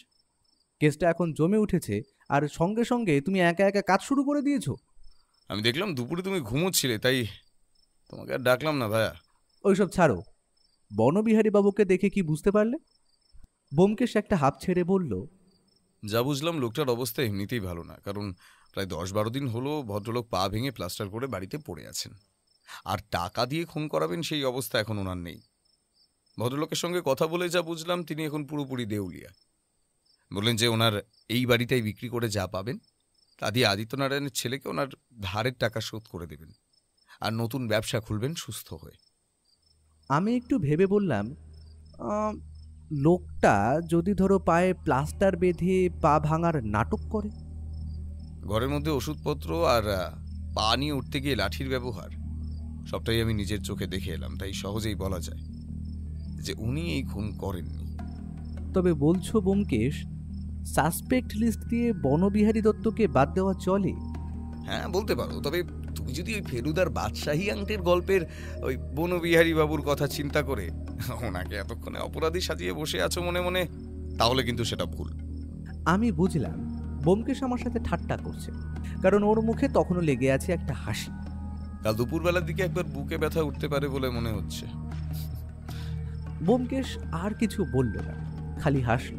Speaker 1: কেসটা এখন জমে উঠেছে আর সঙ্গে সঙ্গে তুমি একা একা কাজ শুরু করে দিয়েছো।
Speaker 2: আমি দেখলাম দুপুরে তুমি ঘুমোচ্ছিলে, তাই তোমাকে আর ডাকলাম না ভাইয়া।
Speaker 1: ওইসব ছাড়ো, বনবিহারী বাবুকে দেখে কি বুঝতে পারলে? ব্যোমকেশ একটা হাঁপ ছেড়ে বলল,
Speaker 2: যা বুঝলাম লোকটার অবস্থা এমনিতেই ভালো না, কারণ প্রায় 10-12 দিন হলো ভদ্রলোক পা ভেঙে প্লাস্টার করে বাড়িতে পড়ে আছেন। আর টাকা দিয়ে খুন করাবেন সেই অবস্থা এখন ওনার নেই। ভদ্রলোকের সঙ্গে কথা বলে যা বুঝলাম তিনি এখন পুরোপুরি দেউলিয়া। বললেন যে ওনার এই বাড়িটাই বিক্রি করে যা পাবেন তা দিয়ে আদিত্য নারায়ণের ছেলেকে ওনার ধারের টাকা শোধ করে দেবেন আর নতুন ব্যবসা খুলবেন সুস্থ হয়ে।
Speaker 1: আমি একটু ভেবে বললাম, লোকটা যদি ধরো পায়ে প্লাস্টার বেঁধে পা ভাঙার নাটক করে?
Speaker 2: ঘরের মধ্যে ওষুধপত্র আর পা নিয়ে উঠতে গিয়ে লাঠির ব্যবহার সবটাই আমি নিজের চোখে দেখে এলাম, তাই সহজেই বলা যায় যে উনি এই খুন করেননি।
Speaker 1: তবে বলছো ব্যোমকেশ, সাসপেক্ট লিস্ট দিয়ে বনবিহারী দত্তকে বাদ দেওয়া চলে?
Speaker 2: হ্যাঁ বলতে পারো, তবে তুমি যদি ওই ফেলুদার বাদশাহী আংটির গল্পের ওই বনবিহারী বাবুর কথা চিন্তা করে ওনাকে এতক্ষণে অপরাধী সাজিয়ে বসে আছো মনে মনে, তাহলে কিন্তু সেটা ভুল।
Speaker 1: আমি বুঝলাম ব্যোমকেশ আমার সাথে ঠাট্টা করছে, কারণ ওর মুখে তখনও লেগে আছে একটা হাসি।
Speaker 2: কাল দুপুরবেলার দিকে একবার বুকে ব্যথা উঠতে পারে বলে মনে হচ্ছে।
Speaker 1: ব্যোমকেশ আর কিছু বলল না, খালি হাসল।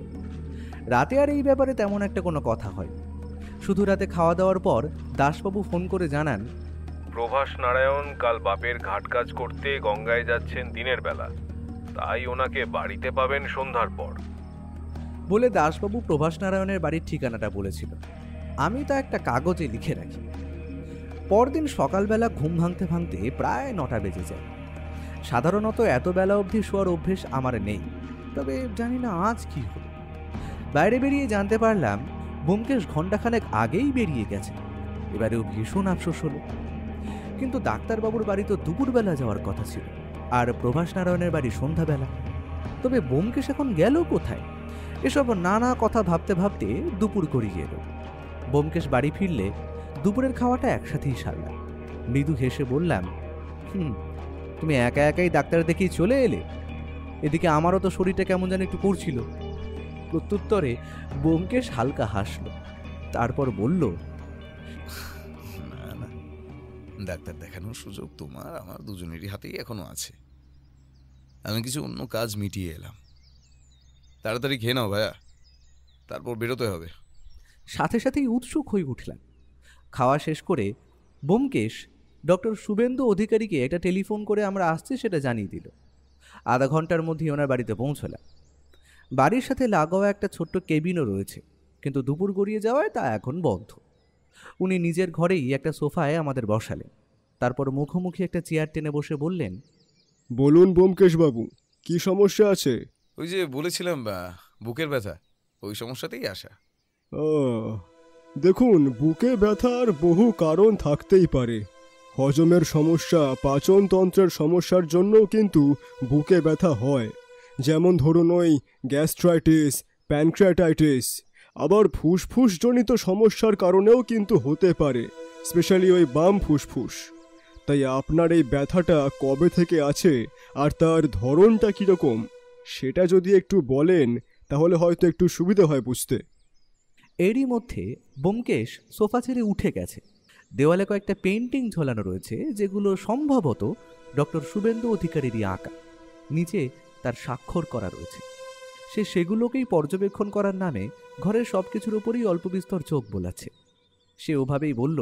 Speaker 1: রাতে আর এই ব্যাপারে তেমন একটা কোনো কথা হয়। শুধু রাতে খাওয়া দাওয়ার পর দাসবাবু ফোন করে জানান,
Speaker 3: প্রভাস নারায়ণ কাল বাপের ঘাট কাজ করতে গঙ্গায় যাচ্ছেন দিনের বেলা, তাই ওনাকে বাড়িতে পাবেন সন্ধ্যার পর।
Speaker 1: বলে দাসবাবু প্রভাস নারায়ণের বাড়ির ঠিকানাটা বলেছিল। আমি তা একটা কাগজে লিখে রাখি। পরদিন সকালবেলা ঘুম ভাঙতে ভাঙতে প্রায় 9টা বেজে যায়। সাধারণত এত বেলা অবধি শোয়ার অভ্যেস আমার নেই, তবে জানি না আজ কি হলো। বাইরে বেরিয়ে জানতে পারলাম ব্যোমকেশ ঘণ্টাখানেক আগেই বেরিয়ে গেছে। এবারেও ভীষণ আফসোস হলো। কিন্তু ডাক্তারবাবুর বাড়ি তো দুপুরবেলা যাওয়ার কথা ছিল, আর প্রভাস নারায়ণের বাড়ি সন্ধ্যাবেলা। তবে ব্যোমকেশ এখন গেল কোথায়? এসব নানা কথা ভাবতে ভাবতে দুপুর গড়িয়ে এলো। ব্যোমকেশ বাড়ি ফিরলে দুপুরের খাওয়াটা একসাথেই সারলাম। মৃদু হেসে বললাম, তুমি একা একাই ডাক্তার দেখিয়ে চলে এলে? এদিকে আমারও তো শরীরটা কেমন যেন একটু করছিল। প্রত্যুত্তরে ব্যোমকেশ হালকা হাসল, তারপর বলল,
Speaker 2: না না, ডাক্তার দেখানোর সুযোগ তোমার আমার দুজনেরই হাতেই এখনো আছে। আমি কিছু অন্য কাজ মিটিয়ে এলাম। তাড়াতাড়ি খেয়ে নাও ভাইয়া, তারপর বেরোতে হবে।
Speaker 1: সাথে সাথেই উৎসুক হয়ে উঠলাম। খাওয়া শেষ করে ব্যোমকেশ ডক্টর শুভেন্দু অধিকারীকে একটা টেলিফোন করে আমরা আসছি সেটা জানিয়ে দিল। আধা ঘন্টার মধ্যেই ওনার বাড়িতে পৌঁছলাম। বাড়ির সাথে লাগোয়া একটা ছোট্ট কেবিনও রয়েছে, কিন্তু দুপুর গড়িয়ে যাওয়ায় তা এখন বন্ধ। উনি নিজের ঘরেই একটা সোফায় আমাদের বসালেন, তারপর মুখোমুখি একটা চেয়ার টেনে বসে বললেন,
Speaker 5: বলুন ব্যোমকেশবাবু, কি সমস্যা আছে?
Speaker 2: ওই যে বলেছিলাম বুকের ব্যথা, ওই সমস্যাতেই আসা।
Speaker 5: দেখুন, বুকে ব্যথার বহু কারণ থাকতেই পারে। হজমের সমস্যা, পাচনতন্ত্রের সমস্যার জন্যও কিন্তু বুকে ব্যথা হয়। যেমন ধরুন ওই গ্যাস্ট্রাইটিস, প্যানক্রিয়াটাইটিস। আবার ফুসফুসজনিত সমস্যার কারণেও কিন্তু হতে পারে, স্পেশালি ওই বাম ফুসফুস। তাই আপনার এই ব্যথাটা কবে থেকে আছে আর তার ধরনটা কীরকম সেটা যদি একটু বলেন তাহলে হয়তো একটু সুবিধা হয় বুঝতে।
Speaker 1: এরই মধ্যে ব্যোমকেশ সোফা ছেড়ে উঠে গেছে। দেওয়ালে কয়েকটা পেন্টিং ঝোলানো রয়েছে, যেগুলো সম্ভবত ডক্টর শুভেন্দু অধিকারীরই আঁকা। নিচে তার স্বাক্ষর করা রয়েছে। সে সেগুলোকেই পর্যবেক্ষণ করার নামে ঘরের সব কিছুর উপরেই অল্প বিস্তর চোখ বোলাচ্ছে। সে ওভাবেই বলল,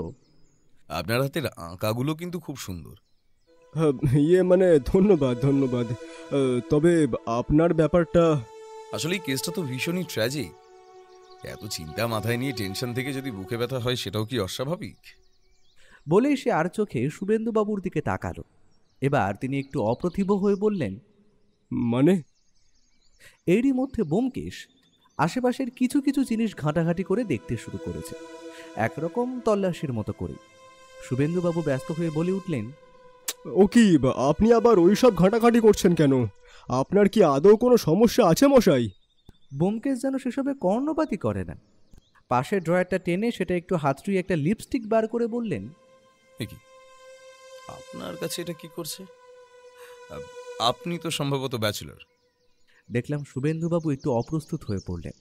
Speaker 2: আপনার হাতের আঁকাগুলো কিন্তু খুব সুন্দর।
Speaker 5: মানে ধন্যবাদ ধন্যবাদ। তবে আপনার ব্যাপারটা
Speaker 2: আসলে এই কেসটা তো ভীষণই ট্র্যাজিক। এত চিন্তা মাথায় নিয়ে টেনশন থেকে যদি বুকে ব্যথা হয় সেটাও কি অস্বাভাবিক?
Speaker 1: বলেই সে আর চোখে শুভেন্দুবাবুর দিকে তাকালো। এবার তিনি একটু অপ্রতিভ হয়ে বললেন,
Speaker 5: মানে?
Speaker 1: এরই মধ্যে ব্যোমকেশ আশেপাশের কিছু কিছু জিনিস ঘাঁটাঘাঁটি করে দেখতে শুরু করেছে, একরকম তল্লাশির মতো করে। শুভেন্দুবাবু ব্যস্ত হয়ে বলে উঠলেন,
Speaker 5: ও কি, আপনি আবার ওই সব ঘাঁটাঘাঁটি করছেন কেন? আপনার কি আদৌ কোনো সমস্যা আছে মশাই?
Speaker 1: ব্যোমকেশ যেন সেসবে কর্ণপাতই করে না। পাশের ড্রয়ারটা টেনে সেটা একটু হাতড়িয়ে একটা লিপস্টিক বার করে বললেন,
Speaker 2: কি আপনার কাছে এটা কি করছে? আপনি তো সম্ভবত ব্যাচেলর।
Speaker 1: দেখলাম শুভেন্দুবাবু একটু অপ্রস্তুত হয়ে পড়লেন।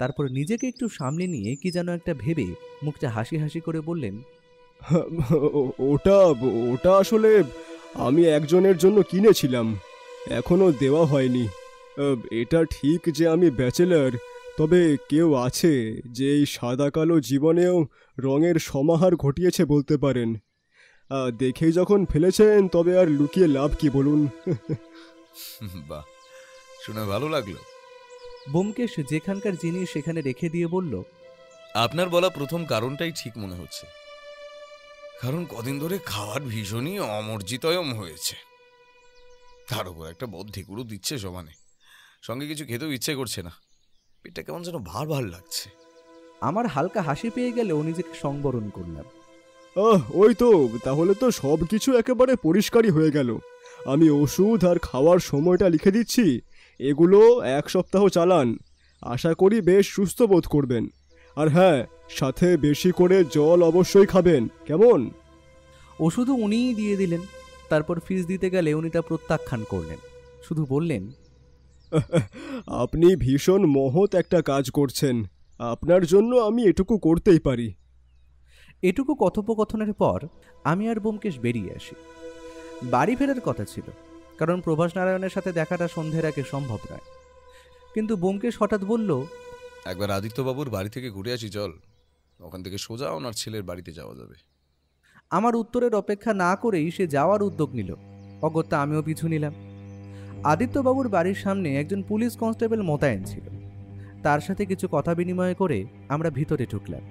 Speaker 1: তারপর নিজেকে একটু সামলে নিয়ে কি যেন একটা ভেবে মুখটা হাসি হাসি করে বললেন,
Speaker 5: ওটা ওটা আসলে আমি একজনের জন্য কিনেছিলাম, এখনো দেওয়া হয়নি। এটা ঠিক যে আমি ব্যাচেলর, তবে কেউ আছে যে এই সাদা কালো জীবনেও রঙের সমাহার ঘটিয়েছে বলতে পারেন। দেখেই যখন ফেলেছেন তবে আর লুকিয়ে লাভ কি বলুন?
Speaker 2: বাহ, শুনে ভালো লাগলো।
Speaker 1: ব্যোমকেশ যেখানকার জিনিস সেখানে রেখে দিয়ে বলল,
Speaker 2: আপনার বলা প্রথম কারণটাই ঠিক মনে হচ্ছে। কারণ কদিন ধরে খাওয়ার ভীষণই অমর্জিতয়ম হয়েছে। তার উপর একটা বদ্ধেকুড়ো দিচ্ছে সমানে, সঙ্গে কিছু খেতেও ইচ্ছে করছে না। পেটটা কেমন যেন ভার ভার লাগছে।
Speaker 1: আমার হালকা হাসি পেয়ে গেলেও নিজেকে সংবরণ করলাম।
Speaker 5: ওই তো, তাহলে তো সব কিছু একেবারে পরিষ্কারই হয়ে গেল। আমি ওষুধ আর খাওয়ার সময়টা লিখে দিচ্ছি, এগুলো 1 সপ্তাহ চালান। আশা করি বেশ সুস্থ বোধ করবেন। আর হ্যাঁ, সাথে বেশি করে জল অবশ্যই খাবেন, কেমন?
Speaker 1: ওষুধও উনিই দিয়ে দিলেন। তারপর ফিস দিতে গেলে উনি তা প্রত্যাখ্যান করলেন, শুধু বললেন,
Speaker 5: আপনি ভীষণ মহৎ একটা কাজ করছেন, আপনার জন্য আমি এটুকু করতেই পারি।
Speaker 1: এটুকু কথোপকথনের পর আমি আর ব্যোমকেশ বেরিয়ে আসি। বাড়ি ফেরার কথা ছিল, কারণ প্রভাস নারায়ণের সাথে দেখাটা সন্ধ্যের আগে সম্ভব নয়। কিন্তু ব্যোমকেশ হঠাৎ বলল,
Speaker 2: একবার আদিত্যবাবুর বাড়ি থেকে ঘুরে আসি চল, ওখান থেকে সোজা ওনার ছেলের বাড়িতে যাওয়া যাবে।
Speaker 1: আমার উত্তরের অপেক্ষা না করেই সে যাওয়ার উদ্যোগ নিল। অগত্যা আমিও পিছু নিলাম। আদিত্যবাবুর বাড়ির সামনে একজন পুলিশ কনস্টেবল মোতায়েন ছিল। তার সাথে কিছু কথা বিনিময় করে আমরা ভিতরে ঢুকলাম।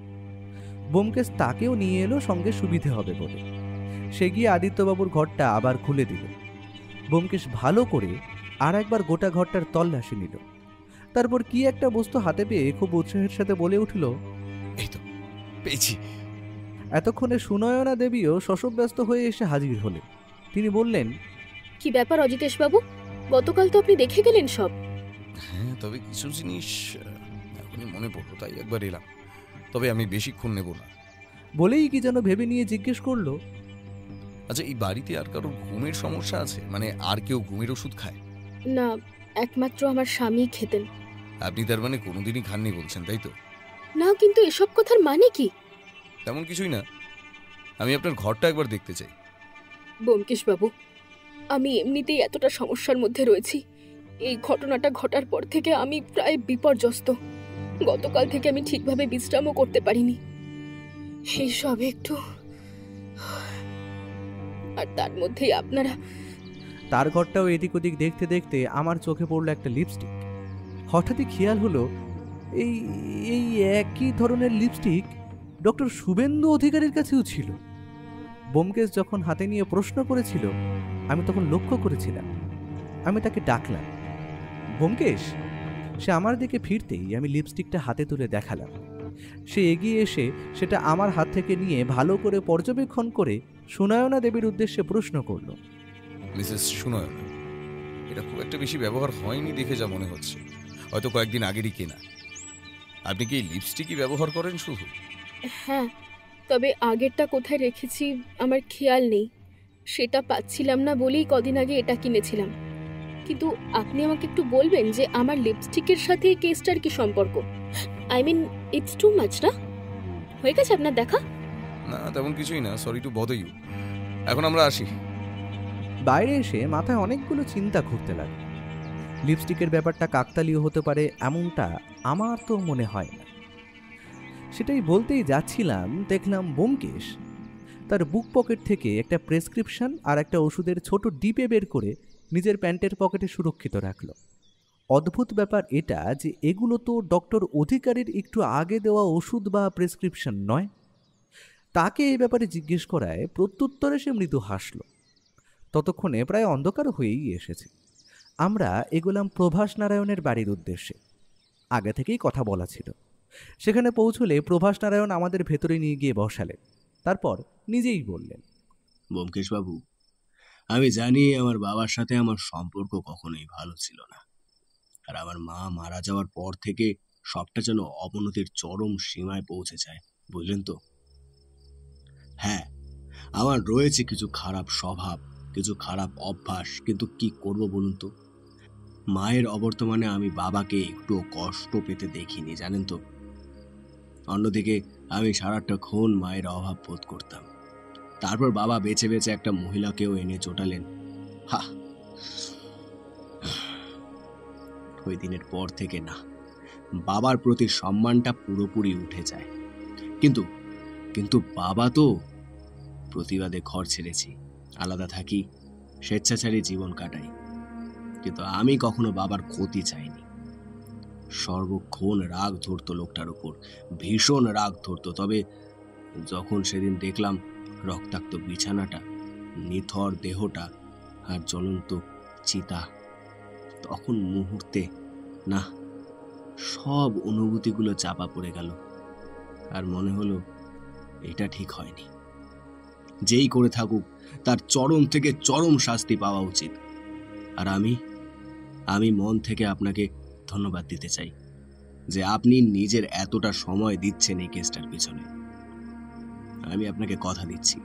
Speaker 1: ব্যোমকেশ তাকেও নিয়ে এলো সঙ্গে, সুবিধে হবে বলে। সে গিয়ে আদিত্যবাবুর ঘরটা আবার খুলে দিল। ব্যোমকেশ ভালো করে আর একবার গোটা ঘরটার তল্লাশি নিল। তারপর কি একটা বস্তু হাতে পেয়ে খুব উৎসাহের সাথে বলে উঠল,
Speaker 2: এই তো পেয়েছি।
Speaker 1: এতক্ষণে সুনয়না দেবীও শশব্যস্ত হয়ে এসে হাজির হলেন। তিনি বললেন,
Speaker 6: কি ব্যাপার অজিতেশ বাবু, গতকাল তো আপনি দেখে গেলেন সব।
Speaker 2: হ্যাঁ, তবে কিছু জিনিস এখনই মনে পড়লো, তাই একবার এলাম। তবে আমি বেশিক্ষণ নেব না।
Speaker 1: বলেই কি যেন ভেবে নিয়ে জিজ্ঞেস করলো,
Speaker 2: আচ্ছা, এই বাড়িতে আর কারোর ঘুমের সমস্যা আছে? মানে আর কেউ ঘুমের ওষুধ খায়?
Speaker 6: না, একমাত্র আমার স্বামী খেতেন।
Speaker 2: আপনি তার মানে কোনোদিনই খাননি বলছেন, তাই তো?
Speaker 6: না, কিন্তু এসব কথার মানে কি?
Speaker 2: তেমন কিছুই না, আমি আপনার ঘরটা একবার দেখতে চাই।
Speaker 6: ব্যোমকেশ বাবু, আমি এমনিতেই এতটা সমস্যার মধ্যে রয়েছি। এই ঘটনাটা ঘটার পর থেকে আমি প্রায় বিপর্যস্ত। গতকাল থেকে আমি ঠিকভাবে বিশ্রামও করতে পারিনি। এই সব একটু, আর তার মধ্যেই আপনারা।
Speaker 1: তার ঘরটাও এদিক ওদিক দেখতে দেখতে আমার চোখে পড়লো একটা লিপস্টিক। হঠাৎই খেয়াল হলো এই এই একই ধরনের লিপস্টিক ডক্টর শুভেন্দু অধিকারীর কাছেও ছিল। ব্যোমকেশ যখন হাতে নিয়ে প্রশ্ন করেছিল, আমি তখন লক্ষ্য করেছিলাম। আমি তাকে ডাকলাম, ব্যোমকেশ। সে আমার দিকে ফিরতেই আমি লিপস্টিকটা হাতে তুলে দেখালাম। সে এগিয়ে এসে সেটা আমার হাত থেকে নিয়ে ভালো করে পর্যবেক্ষণ করে সুনয়না দেবীর উদ্দেশ্যে প্রশ্ন করল,
Speaker 2: মিসেস সুনয়না, এটা খুব একটা বেশি ব্যবহার হয়নি দেখে যা মনে হচ্ছে, হয়তো কয়েকদিন আগেরই কেনা। আপনি কি এই লিপস্টিকই ব্যবহার করেন শুধু?
Speaker 6: হ্যাঁ, তবে আগেরটা কোথায় রেখেছি আমার খেয়াল নেই। সেটা পাচ্ছিলাম না বলেই কদিন আগে এটা কিনেছিলাম। কিন্তু আপনি আমাকে একটু বলবেন যে আমার লিপস্টিকের সাথে এই কেসটার কি সম্পর্ক? I mean, it's too much না? হয়ে গেছে আপনার দেখা?
Speaker 2: না, তেমন কিছুই না, সরি টু বদার ইউ। এখন আমরা আসি।
Speaker 1: বাইরে এসে মাথায় অনেকগুলো চিন্তা ঘুরতে লাগে। লিপস্টিকের ব্যাপারটা কাকতালীয় হতে পারে এমনটা আমার তো মনে হয় না। সেটাই বলতেই যাচ্ছিলাম, দেখলাম ব্যোমকেশ তার বুক পকেট থেকে একটা প্রেসক্রিপশন আর একটা ওষুধের ছোট ডিপে বের করে নিজের প্যান্টের পকেটে সুরক্ষিত রাখল। অদ্ভুত ব্যাপার এটা যে এগুলো তো ডক্টর অধিকারীর একটু আগে দেওয়া ওষুধ বা প্রেসক্রিপশন নয়। তাকে এই ব্যাপারে জিজ্ঞেস করায় প্রত্যুত্তরে সে মৃদু হাসল। ততক্ষণে প্রায় অন্ধকার হয়েই এসেছে। আমরা এগোলাম প্রভাস নারায়ণের বাড়ির উদ্দেশ্যে। আগে থেকেই কথা বলা ছিল। সেখানে পৌঁছলে প্রভাস নারায়ণ আমাদের ভেতরে নিয়ে গিয়ে বসালেন। তারপর নিজেই বললেন,
Speaker 4: ব্যোমকেশ বাবু, আমি জানি আমার বাবার সাথে আমার সম্পর্ক কখনোই ভালো ছিল না, আর আমার মা মারা যাওয়ার পর থেকে সবটা যেন অবনতির চরম সীমায় পৌঁছে যায়, বুঝলেন তো? হ্যাঁ, আমার রয়েছে কিছু খারাপ স্বভাব, কিছু খারাপ অভ্যাস, কিন্তু কি করব বলুন তো? মায়ের অবর্তমানে আমি বাবাকে একটুও কষ্ট পেতে দেখিনি, জানেন তো। অন্যদিকে আমি সারাটাক্ষণ মায়ের অভাব বোধ করতাম। তারপর বাবা বেছে বেছে একটা মহিলাকেও এনে জোটালেন। হা, ওই দিনের পর থেকে না, বাবার প্রতি সম্মানটা পুরোপুরি উঠে যায়। কিন্তু কিন্তু বাবা তো, প্রতিবাদে ঘর ছেড়েছি, আলাদা থাকি, স্বেচ্ছাচারী জীবন কাটাই, কিন্তু আমি কখনো বাবার ক্ষতি চাইনি। সর্বক্ষণ রাগ ধরতো লোকটার উপর, ভীষণ রাগ ধরতো। তবে যখন সেদিন দেখলাম রক্তাক্ত বিছানাটা, নিথর দেহটা আর জ্বলন্ত চিতা, তখন মুহূর্তে না, সব অনুভূতিগুলো চাপা পড়ে গেল। আর মনে হলো এটা ঠিক হয়নি। যেই করে থাকুক তার চরম থেকে চরম শাস্তি পাওয়া উচিত। আর আমি মন থেকে আপনাকে ধন্যবাদ দিতে চাই যে আপনি নিজের এতটা সময় দিচ্ছেন এই কেসটার পিছনে। আমি আপনাকে কথা দিচ্ছি,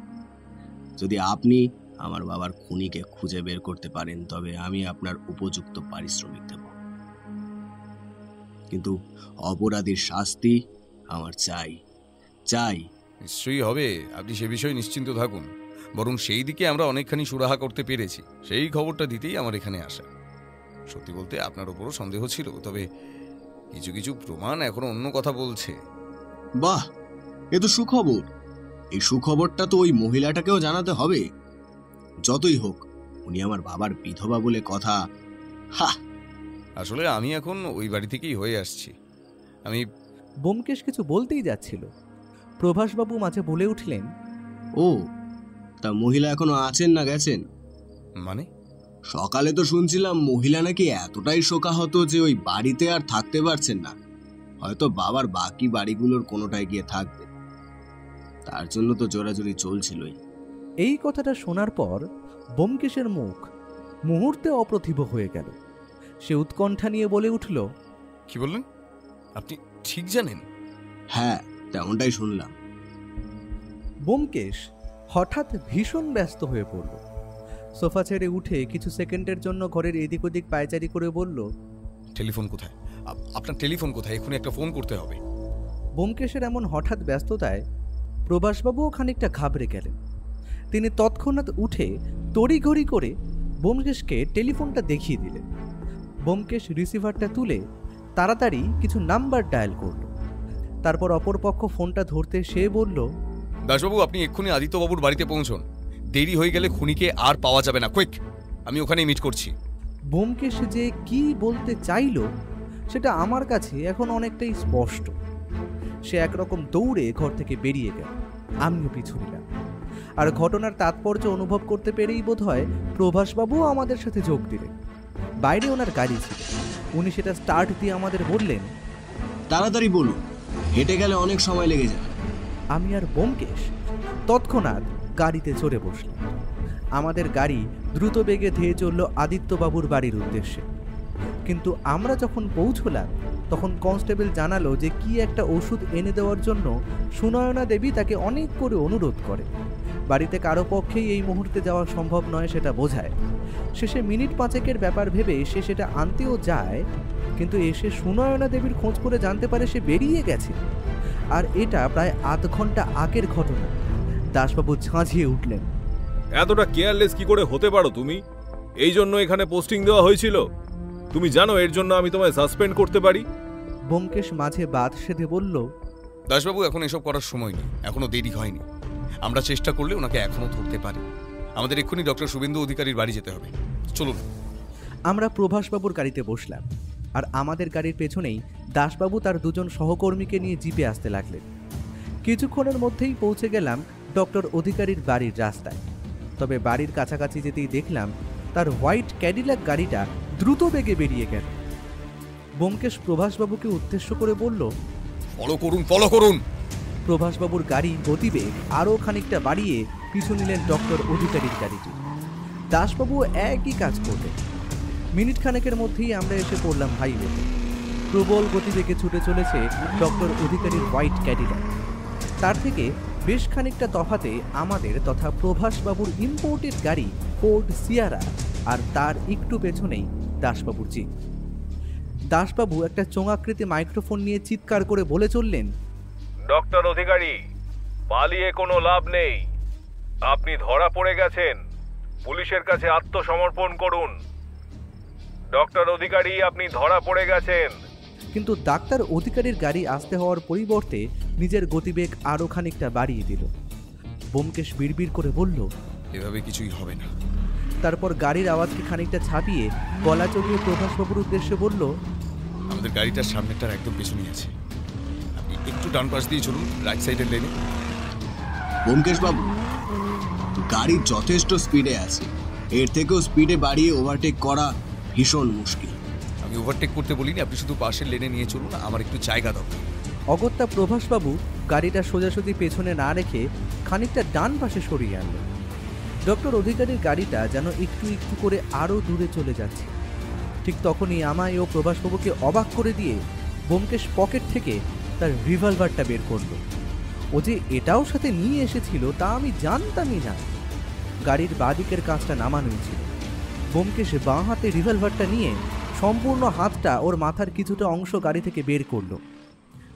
Speaker 4: যদি আপনি আমার বাবার খুনিকে খুঁজে বের করতে পারেন তবে আমি আপনার উপযুক্ত পারিশ্রমিক দেব। কিন্তু অপরাধীর শাস্তি আমার চাই।
Speaker 2: নিশ্চয়ই হবে, আপনি সে বিষয়ে নিশ্চিন্ত থাকুন। বরং সেই দিকে আমরা অনেকখানি সুরাহা করতে পেরেছি, সেই খবরটা দিতেই আমার এখানে আসা। সত্যি বলতে আপনার উপরও সন্দেহ ছিল, তবে কিছু কিছু প্রমাণ এখনো অন্য কথা বলছে।
Speaker 4: বাহ, এ তো সুখবর। এই সুখবরটা তো ওই মহিলাটাকেও জানাতে হবে। যতই হোক উনি আমার বাবার বিধবা বলে কথা। হা,
Speaker 2: আসলে আমি এখন ওই বাড়ি থেকেই হয়ে আসছি। আমি
Speaker 1: ব্যোমকেশ কিছু বলতেই যাচ্ছিল, প্রভাসবাবু মাঝে বলে উঠলেন,
Speaker 4: ও, তা মহিলা এখনো আছেন না গেছেন?
Speaker 2: মানে?
Speaker 4: সকালে তো শুনছিলাম মহিলা নাকি এতটাই শোকাহত যে ওই বাড়িতে আর থাকতে পারছেন না, হয়তো বাবার বাকি বাড়িগুলোর কোনোটায় গিয়ে থাকবে, তার জন্য তো জোরাজুরি চলছিলই।
Speaker 1: এই কথাটা শোনার পর ব্যোমকেশের মুখ মুহূর্তে অপ্রতিভ হয়ে গেল। সে উৎকণ্ঠা নিয়ে বলে উঠল,
Speaker 2: কি বললেন? আপনি ঠিক জানেন?
Speaker 4: হ্যাঁ, তেমনটাই শুনলাম।
Speaker 1: ব্যোমকেশ হঠাৎ ভীষণ ব্যস্ত হয়ে পড়ল। সোফা ছেড়ে উঠে কিছু সেকেন্ডের জন্য ঘরের এদিক ওদিক পায়চারি করে বলল,
Speaker 2: টেলিফোন কোথায়? আপনার টেলিফোন কোথায়? এখনই একটা ফোন করতে হবে।
Speaker 1: ব্যোমকেশের এমন হঠাৎ ব্যস্ততায় প্রভাসবাবুও খানিকটা ঘাবড়ে গেলেন। তিনি তৎক্ষণাৎ উঠে তড়িঘড়ি করে ব্যোমকেশকে টেলিফোনটা দেখিয়ে দিলেন। ব্যোমকেশ রিসিভারটা তুলে তাড়াতাড়ি কিছু নাম্বার ডায়াল করল। তারপর অপরপক্ষ ফোনটা ধরতে সে বলল,
Speaker 2: দাসবাবু, আপনি এক্ষুনি আদিত্যবাবুর বাড়িতে পৌঁছুন। দেরি হয়ে গেলে খুনিকে আর পাওয়া যাবে না। কুইক, আমি ওখানেই মিট করছি।
Speaker 1: ব্যোমকেশ যে কি বলতে চাইল সেটা আমার কাছে এখন অনেকটাই স্পষ্ট। সে একরকম দৌড়ে ঘর থেকে বেরিয়ে গেল। আমিও পিছু নিলাম। আর ঘটনার তাৎপর্য অনুভব করতে পেরেই বোধহয় প্রভাসবাবুও আমাদের সাথে যোগ দিলেন। বাইরে ওনার গাড়ি ছিল, উনি সেটা স্টার্ট দিয়ে আমাদের বললেন,
Speaker 4: তাড়াতাড়ি বলুন, হেঁটে গেলে অনেক সময় লেগে যাবে।
Speaker 1: আমি আর ব্যোমকেশ তৎক্ষণাৎ গাড়িতে চড়ে বসলাম। আমাদের গাড়ি দ্রুত বেগে ধেয়ে চলল আদিত্যবাবুর বাড়ির উদ্দেশ্যে। কিন্তু আমরা যখন পৌঁছলাম তখন কনস্টেবল জানালো যে কি একটা ওষুধ এনে দেওয়ার জন্য সুনয়না দেবী তাকে অনেক করে অনুরোধ করে। বাড়িতে কারো পক্ষেই এই মুহূর্তে যাওয়া সম্ভব নয় সেটা বোঝায়। শেষে মিনিট পাঁচেকের ব্যাপার ভেবে সে সেটা আনতেও যায়, কিন্তু এসে সুনয়না দেবীর খোঁজ করে জানতে পারে সে বেরিয়ে গেছে। আর এটা প্রায় আধ ঘন্টা আগের ঘটনা। দাসবাবু ঝাঁঝিয়ে উঠলেন,
Speaker 3: এতটা কেয়ারলেস কি করে হতে পারো তুমি? এই জন্য এখানে পোস্টিং দেওয়া হয়েছিল? তুমি জানো এর জন্য আমি তোমায় সাসপেন্ড করতে পারি।
Speaker 1: ব্যোমকেশ মাঝে বাদ সেধে বলল,
Speaker 2: দাসবাবু, এখন এসব করার সময় নেই, এখনো দেরি হয়নি। আমরা চেষ্টা করলে ওনাকে এখনো ধরতে পারি। আমাদের এক্ষুনি ডক্টর শুভেন্দু অধিকারীর বাড়ি যেতে হবে। চলুন।
Speaker 1: আমরা প্রভাসবাবুর গাড়িতে বসলাম। আর আমাদের গাড়ির পেছনেই দাসবাবু তার দুজন সহকর্মীকে নিয়ে জিপে আসতে লাগলেন। কিছুক্ষণের মধ্যেই পৌঁছে গেলাম ডক্টর অধিকারীর বাড়ির রাস্তায়। তবে বাড়ির কাছাকাছি যেতেই দেখলাম তার হোয়াইট ক্যাডিলাক গাড়িটা দ্রুত বেগে বেরিয়ে গেল। ব্যোমকেশ প্রভাসবাবুকে উদ্দেশ্য করে বলল,
Speaker 2: ফলো করুন, ফলো করুন।
Speaker 1: প্রভাসবাবুর গাড়ি গতিবেগ আরও খানিকটা বাড়িয়ে পিছু নিলেন ডক্টর অধিকারীর গাড়িটি। দাসবাবু একই কাজ করলেন। মিনিট খানেকের মধ্যেই আমরা এসে পড়লাম হাইওয়েতে। প্রবল গতিবেগে ছুটে চলেছে ডক্টর অধিকারীর হোয়াইট ক্যাডিলাক। তার থেকে বেশ খানিকটা তফাতে আমাদের তথা প্রভাসবাবুর ইম্পোর্টেড গাড়ি ফোর্ড সিয়ারা, আর তার একটু পেছনেই দাসবাবুর জিপ। দাসবাবু একটা চোঙাকৃতি মাইক্রোফোন নিয়ে চিৎকার করে বলে চললেন,
Speaker 3: ডক্টর অধিকারী, পালিয়ে কোনো লাভ নেই। আপনি ধরা পড়ে গেছেন। পুলিশের কাছে আত্মসমর্পণ করুন। ডক্টর অধিকারী, আপনি ধরা পড়ে গেছেন।
Speaker 1: কিন্তু ডাক্তার অধিকারীর গাড়ি আসতে হওয়ার পরিবর্তে নিজের গতিবেগ আরও খানিকটা বাড়িয়ে দিল। ব্যোমকেশ বিড়বিড় করে বলল,
Speaker 2: এভাবে কিছুই হবে না।
Speaker 1: তারপর গাড়ির আওয়াজকে খানিকটা ছাপিয়ে গলা চড়িয়ে প্রভাসবাবুর উদ্দেশ্যে বলল,
Speaker 2: আমাদের গাড়িটার সামনেটার একদম পেছনেই আছে। আপনি একটু ডান পাশ দিয়ে চলুন, রাইট সাইডের লেনে।
Speaker 4: ব্যোমকেশ বাবু, গাড়ি যথেষ্ট স্পিডে আছে, এর থেকেও স্পিডে বাড়িয়ে ওভারটেক করা ভীষণ মুশকিল।
Speaker 2: আমি ওভারটেক করতে বলিনি, আপনি শুধু পাশের লেনে নিয়ে চলুন, আমার একটু জায়গা দরকার।
Speaker 1: অগত্যা প্রভাসবাবু গাড়িটা সোজাসুজি পেছনে না রেখে খানিকটা ডান পাশে সরিয়ে আনল। ডক্টর অধিকারীর গাড়িটা যেন একটু একটু করে আরও দূরে চলে যাচ্ছে। ঠিক তখনই আমায় ও প্রভাসবাবুকে অবাক করে দিয়ে ব্যোমকেশ পকেট থেকে তার রিভলভারটা বের করল। ও যে এটাও সাথে নিয়ে এসেছিল তা আমি জানতামই না। গাড়ির বাঁদিকের কাঁচটা নামানোই ছিল। ব্যোমকেশ বাঁ হাতে রিভলভারটা নিয়ে সম্পূর্ণ হাতটা ওর মাথার কিছুটা অংশ গাড়ি থেকে বের করলো।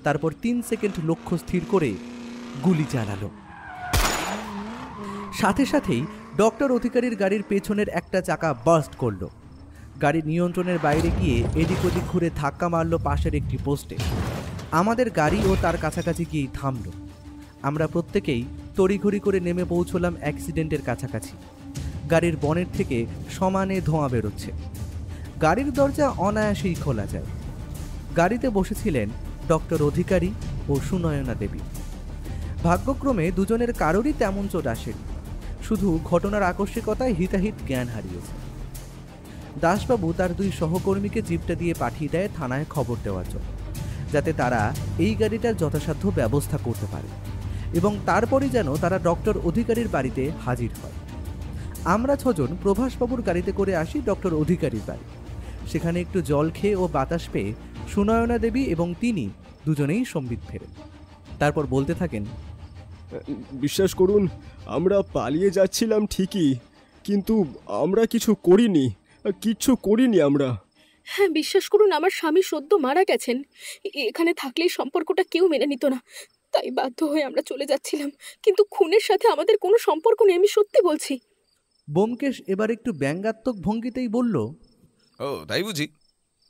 Speaker 1: তারপর 3 সেকেন্ড লক্ষ্য স্থির করে গুলি চালালো। সাথে সাথেই ডক্টর অধিকারীর গাড়ির পেছনের একটা চাকা বার্স্ট করলো। গাড়ি নিয়ন্ত্রণের বাইরে গিয়ে এদিক ওদিক ঘুরে ধাক্কা মারল পাশের একটি পোস্টে। আমাদের গাড়ি ও তার কাছাকাছি গিয়েই থামলো। আমরা প্রত্যেকেই তড়িঘড়ি করে নেমে পৌঁছলাম অ্যাক্সিডেন্টের কাছাকাছি। গাড়ির বনেট থেকে সমানে ধোঁয়া বেরোচ্ছে। গাড়ির দরজা অনায়াসেই খোলা যায়। গাড়িতে বসেছিলেন ডক্টর অধিকারী ও সুনয়না দেবী। ভাগ্যক্রমে দুজনের কারোরই তেমন চোট আসেনি, শুধু ঘটনার আকস্মিকতায় হিতাহিত জ্ঞান হারিয়েছে। দাসবাবু তার 2 সহকর্মীকে জিপটা দিয়ে পাঠিয়ে দেয় থানায় খবর দেওয়ার জন্য, যাতে তারা এই গাড়িটার যথাসাধ্য ব্যবস্থা করতে পারে এবং তারপরই যেন তারা ডক্টর অধিকারীর বাড়িতে হাজির হয়। আমরা 6 জন প্রভাসবাবুর গাড়িতে করে আসি ডক্টর অধিকারীর বাড়ি। সেখানে একটু জল খেয়ে ও বাতাস পেয়ে সুনয়না দেবী এবং তিনি দুজনেই সম্বিত ফেরেন। তারপর বলতে থাকেন,
Speaker 5: বিশ্বাস করুন, আমরা পালিয়ে যাচ্ছিলাম ঠিকই, কিন্তু আমরা কিচ্ছু করিনি আমরা।
Speaker 6: হ্যাঁ, বিশ্বাস করুন, আমার স্বামী সদ্য মারা গেছেন। এখানে থাকলেই সম্পর্কটা কেউ মেনে নিত না, তাই বাধ্য হয়ে আমরা চলে যাচ্ছিলাম। কিন্তু খুনের সাথে আমাদের কোনো সম্পর্ক নেই, আমি সত্যি বলছি।
Speaker 1: ব্যোমকেশ এবার একটু ব্যঙ্গাত্মক ভঙ্গিতেই বলল,
Speaker 2: ও তাই বুঝি?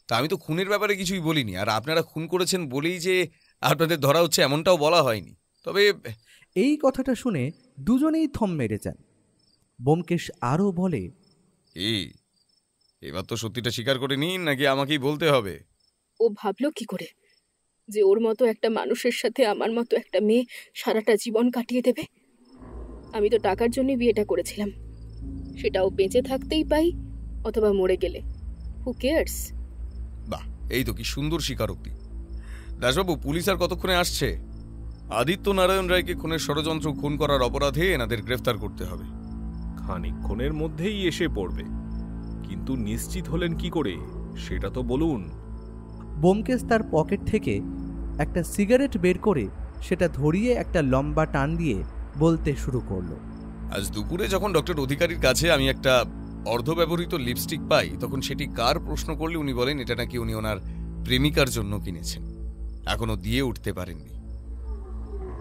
Speaker 2: তা আমি তো খুনের ব্যাপারে কিছুই বলিনি, আর আপনারা খুন করেছেন বলেই যে আপনাদের ধরা হচ্ছে এমনটাও বলা হয়নি। তবে
Speaker 1: এই কথাটা শুনে দুজনেই থম মেরে যান। ব্যোমকেশ আরও বলে,
Speaker 2: এবার তো সত্যিটা স্বীকার করে নিন, নাকি আমাকেই বলতে হবে?
Speaker 6: ও ভাবলো কি করে যে ওর মতো একটা মানুষের সাথে আমার মতো একটা মেয়ে সারাটা জীবন কাটিয়ে দেবে? আমি তো টাকার জন্য বিয়েটা করেছিলাম, সেটাও বেঁচে থাকতেই পাই অথবা মরে গেলে, হু কেয়ার্স?
Speaker 2: বাহ, এই তো কি সুন্দর স্বীকারোক্তি। দাসবাবু, পুলিশ আর কতক্ষণে আসছে? আদিত্য নারায়ণ রায়কে খুনের ষড়যন্ত্র, খুন করার অপরাধে এনাদের গ্রেফতার করতে হবে।
Speaker 3: খানিকক্ষণের মধ্যেই এসে পড়বে, কিন্তু নিশ্চিত হলেন কি করে সেটা তো বলুন।
Speaker 1: ব্যোমকেশ তার পকেট থেকে একটা সিগারেট বের করে সেটা ধরিয়ে একটা লম্বা টান দিয়ে বলতে শুরু করলো,
Speaker 2: আজ দুপুরে যখন ডক্টর অধিকারীর কাছে আমি একটা অর্ধব্যবহৃত লিপস্টিক পাই, তখন সেটি কার প্রশ্ন করলে উনি বলেন এটা নাকি উনি ওনার প্রেমিকার জন্য কিনেছেন, এখনো দিয়ে উঠতে পারেননি।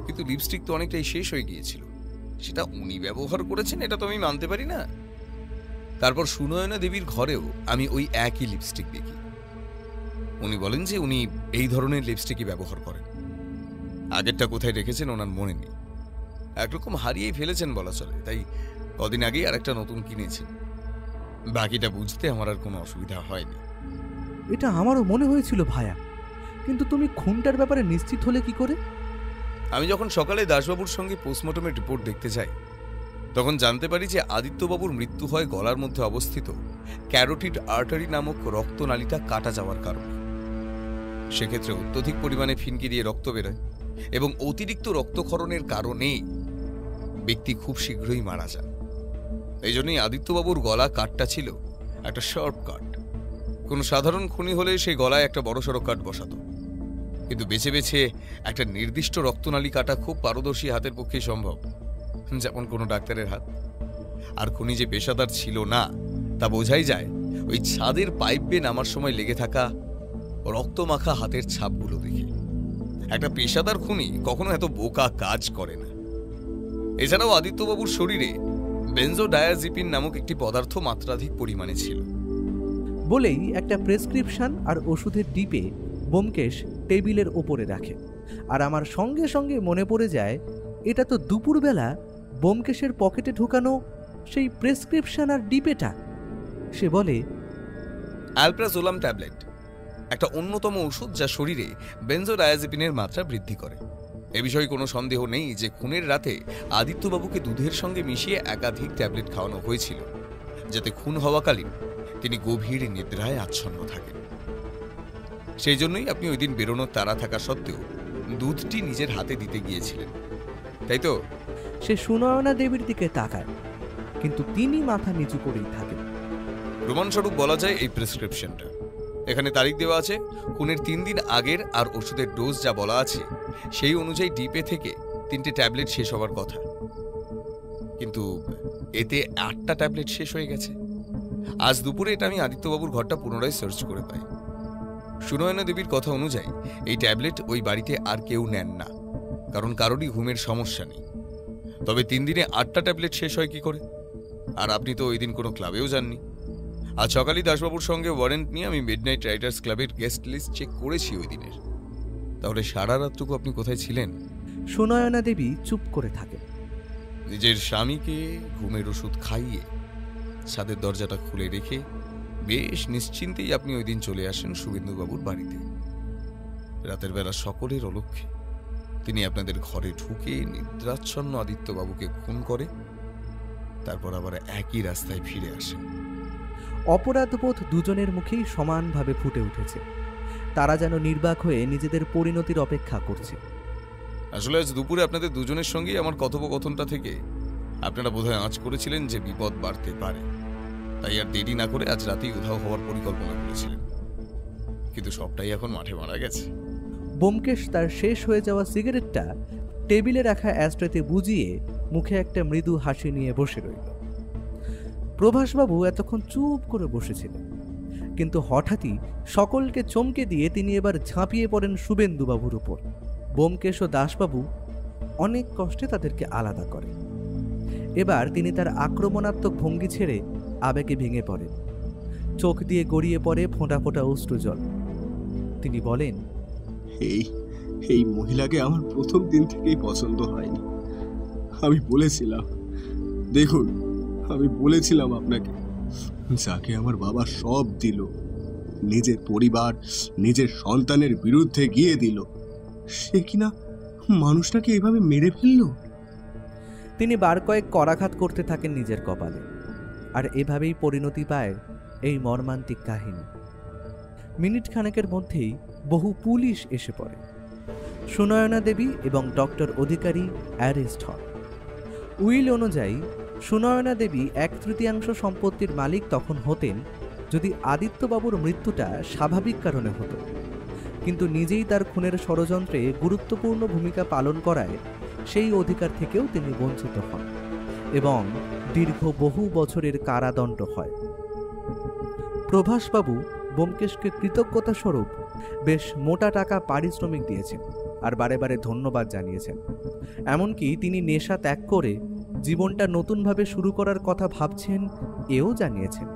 Speaker 2: কিন্তু লিপস্টিক তো অনেকটাই শেষ হয়ে গিয়েছিল, সেটা উনি ব্যবহার করেছেন এটা তো আমি মানতে পারি না। তারপর সুনয়না দেবীর ঘরেও আমি ওই একই লিপস্টিক দেখি। উনি বলেন যে উনি এই ধরনের লিপস্টিকই ব্যবহার করেন। আগেরটা কোথায় রেখেছেন ওনার মনে নেই, একরকম হারিয়েই ফেলেছেন বলা চলে। তাই কদিন আগেই আর একটা নতুন কিনেছেন। বাকিটা বুঝতে আমার আর কোনো অসুবিধা হয়নি।
Speaker 1: এটা আমারও মনে হয়েছিল ভায়া, কিন্তু তুমি খুনটার ব্যাপারে নিশ্চিত হলে কি করে?
Speaker 2: আমি যখন সকালে দাসবাবুর সঙ্গে পোস্টমর্টমের রিপোর্ট দেখতে যাই, তখন জানতে পারি যে আদিত্যবাবুর মৃত্যু হয় গলার মধ্যে অবস্থিত ক্যারোটিড আর্টারি নামক রক্তনালীটা কাটা যাওয়ার কারণে। সেক্ষেত্রে অত্যধিক পরিমাণে ফিনকি দিয়ে রক্ত বেরোয় এবং অতিরিক্ত রক্তক্ষরণের কারণেই ব্যক্তি খুব শীঘ্রই মারা যান। এই জন্যই আদিত্যবাবুর গলা কাটটা ছিল একটা শার্প কাট। কোনো সাধারণ খুনি হলে সেই গলায় একটা বড়সড় কাট বসাতো, কিন্তু বেছে বেছে একটা নির্দিষ্ট রক্তনালী কাটা খুব পারদর্শী হাতের পক্ষেই সম্ভব, যেমন কোনো ডাক্তারের হাত। আর খুনি যে পেশাদার ছিল না তা বোঝাই যায় ওই ছাদের পাইপ বেয়ে নামার সময় লেগে থাকা রক্তমাখা হাতের ছাপগুলো দেখে। একটা পেশাদার খুনি কখনো এত বোকা কাজ করে না। এছাড়াও আদিত্যবাবুর শরীরে বেনজোডায়াজিপিন নামক একটি পদার্থ মাত্রাধিক পরিমাণে ছিল।
Speaker 1: বলেই একটা প্রেসক্রিপশন আর ওষুধের ডিপে ব্যোমকেশ টেবিলের ওপরে রাখে। আর আমার সঙ্গে সঙ্গে মনে পড়ে যায়, এটা তো দুপুরবেলা ব্যোমকেশের পকেটে ঢুকানো সেই প্রেসক্রিপশন আর ডিপেটা। সে বলে,
Speaker 2: অ্যালপ্রাজোলাম ট্যাবলেট, একটা অন্যতম ওষুধ যা শরীরে বেনজোডায়াজিপিনের মাত্রা বৃদ্ধি করে। এ বিষয়ে কোনো সন্দেহ নেই যে খুনের রাতে আদিত্যবাবুকে দুধের সঙ্গে মিশিয়ে একাধিক ট্যাবলেট খাওয়ানো হয়েছিল, যাতে খুন হওয়াকালীন তিনি গভীর নিদ্রায় আচ্ছন্ন থাকেন। সেই জন্যই আপনি ওই দিন বেরোনোর তাড়া থাকা সত্ত্বেও দুধটি নিজের হাতে দিতে গিয়েছিলেন, তাই তো?
Speaker 1: সে সুনয়না দেবীর দিকে তাকায়, কিন্তু তিনি মাথা নিচু করেই থাকেন।
Speaker 2: প্রমাণস্বরূপ বলা যায় এই প্রেসক্রিপশনটা, এখানে তারিখ দেওয়া আছে খুনের 3 দিন আগের, আর ওষুধের ডোজ যা বলা আছে সেই অনুযায়ী ডিপে থেকে 3টে ট্যাবলেট শেষ হওয়ার কথা, কিন্তু এতে 8টা ট্যাবলেট শেষ হয়ে গেছে। আজ দুপুরে এটা আমি আদিত্যবাবুর ঘরটা পুনরায় সার্চ করে পাই। সুনয়না দেবীর কথা অনুযায়ী এই ট্যাবলেট ওই বাড়িতে আর কেউ নেন না, কারণ কারোরই ঘুমের সমস্যা নেই। তবে 3 দিনে 8টা ট্যাবলেট শেষ হয় কি করে? আর আপনি তো ওই দিন কোনো ক্লাবেও যাননি। আজ সকালেই দাসবাবুর সঙ্গে ওয়ারেন্ট নিয়ে আমি মিডনাইট রাইডার্স ক্লাবের গেস্ট লিস্ট চেক করেছি ওই দিনের। তাহলে সারা রাতটুকু আপনি কোথায় ছিলেন?
Speaker 1: সুনয়না দেবী চুপ করে থাকেন।
Speaker 2: নিজের স্বামীকে ঘুমের ওষুধ খাইয়ে ছাদের দরজাটা খুলে রেখে বেশ নিশ্চিন্তেই আপনি ওই দিন চলে আসেন শুভেন্দুবাবুর বাড়িতে। রাতের বেলা সকলের অলক্ষ্যে তিনি আপনাদের ঘরে ঢুকে নিদ্রাচ্ছন্ন আদিত্যবাবুকে খুন করে তারপর আবার একই রাস্তায় ফিরে আসেন।
Speaker 1: অপরাধবোধ দুজনের মুখেই সমানভাবে ফুটে উঠেছে। তারা যেন নির্বাক হয়ে নিজেদের পরিণতির অপেক্ষা করছে।
Speaker 2: আসলে আজ দুপুরে আপনাদের দুজনের সঙ্গেই আমার কথোপকথনটা থেকে আপনারা বোধহয় আঁচ করেছিলেন যে বিপদ বাড়তে পারে, তাই আর দেরি না করে আজ রাতেই উধাও হওয়ার পরিকল্পনা করেছিলেন। কিন্তু সবটাই এখন মাঠে মারা গেছে।
Speaker 1: ব্যোমকেশ তার শেষ হয়ে যাওয়া সিগারেটটা টেবিলে রাখা অ্যাস্ট্রেতে বুঝিয়ে মুখে একটা মৃদু হাসি নিয়ে বসে রইল। প্রভাসবাবু এতক্ষণ চুপ করে বসেছিলেন, কিন্তু হঠাৎই সকলকে চমকে দিয়ে তিনি এবার ঝাঁপিয়ে পড়েন শুভেন্দুবাবুর উপর। ব্যোমকেশ ও দাসবাবু অনেক কষ্টে তাদেরকে আলাদা করেন। এবার তিনি তার আক্রমণাত্মক ভঙ্গি ছেড়ে আবেগে ভেঙে পড়েন। চোখ দিয়ে গড়িয়ে পড়ে ফোঁটা ফোঁটা অশ্রুজল। তিনি বলেন,
Speaker 4: এই মহিলাকে আমার প্রথম দিন থেকেই পছন্দ হয়নি। আমি বলেছিলাম, দেখুন, আমি বলেছিলাম আপনাকে, যাকে আমার বাবা সব দিল, নিজের পরিবার, নিজের সন্তানের বিরুদ্ধে গিয়ে দিল, সে কিনা মানুষটাকে এভাবে মেরে ফেলল।
Speaker 1: তিনি বার কয়েক করাঘাত করতে থাকেন নিজের কপালে। আর এভাবেই পরিণতি পায় এই মর্মান্তিক কাহিনী। মিনিট খানেকের মধ্যেই বহু পুলিশ এসে পড়ে। সুনয়না দেবী এবং ডক্টর অধিকারী অ্যারেস্ট হন। উইল অনুযায়ী সুনয়না দেবী 1/3 সম্পত্তির মালিক তখন হতেন যদি আদিত্যবাবুর মৃত্যুটা স্বাভাবিক কারণে হতো, কিন্তু নিজেই তার খুনের ষড়যন্ত্রে গুরুত্বপূর্ণ ভূমিকা পালন করায় সেই অধিকার থেকেও তিনি বঞ্চিত হন এবং দীর্ঘ বহু বছরের কারাদণ্ড হয়। প্রভাসবাবু ব্যোমকেশকে কৃতজ্ঞতা স্বরূপ বেশ মোটা টাকা পারিশ্রমিক দিয়েছেন আর বারে বারে ধন্যবাদ জানিয়েছেন। এমনকি তিনি নেশা ত্যাগ করে জীবনটা নতুনভাবে শুরু করার কথা ভাবছেন এও জানিয়েছেন।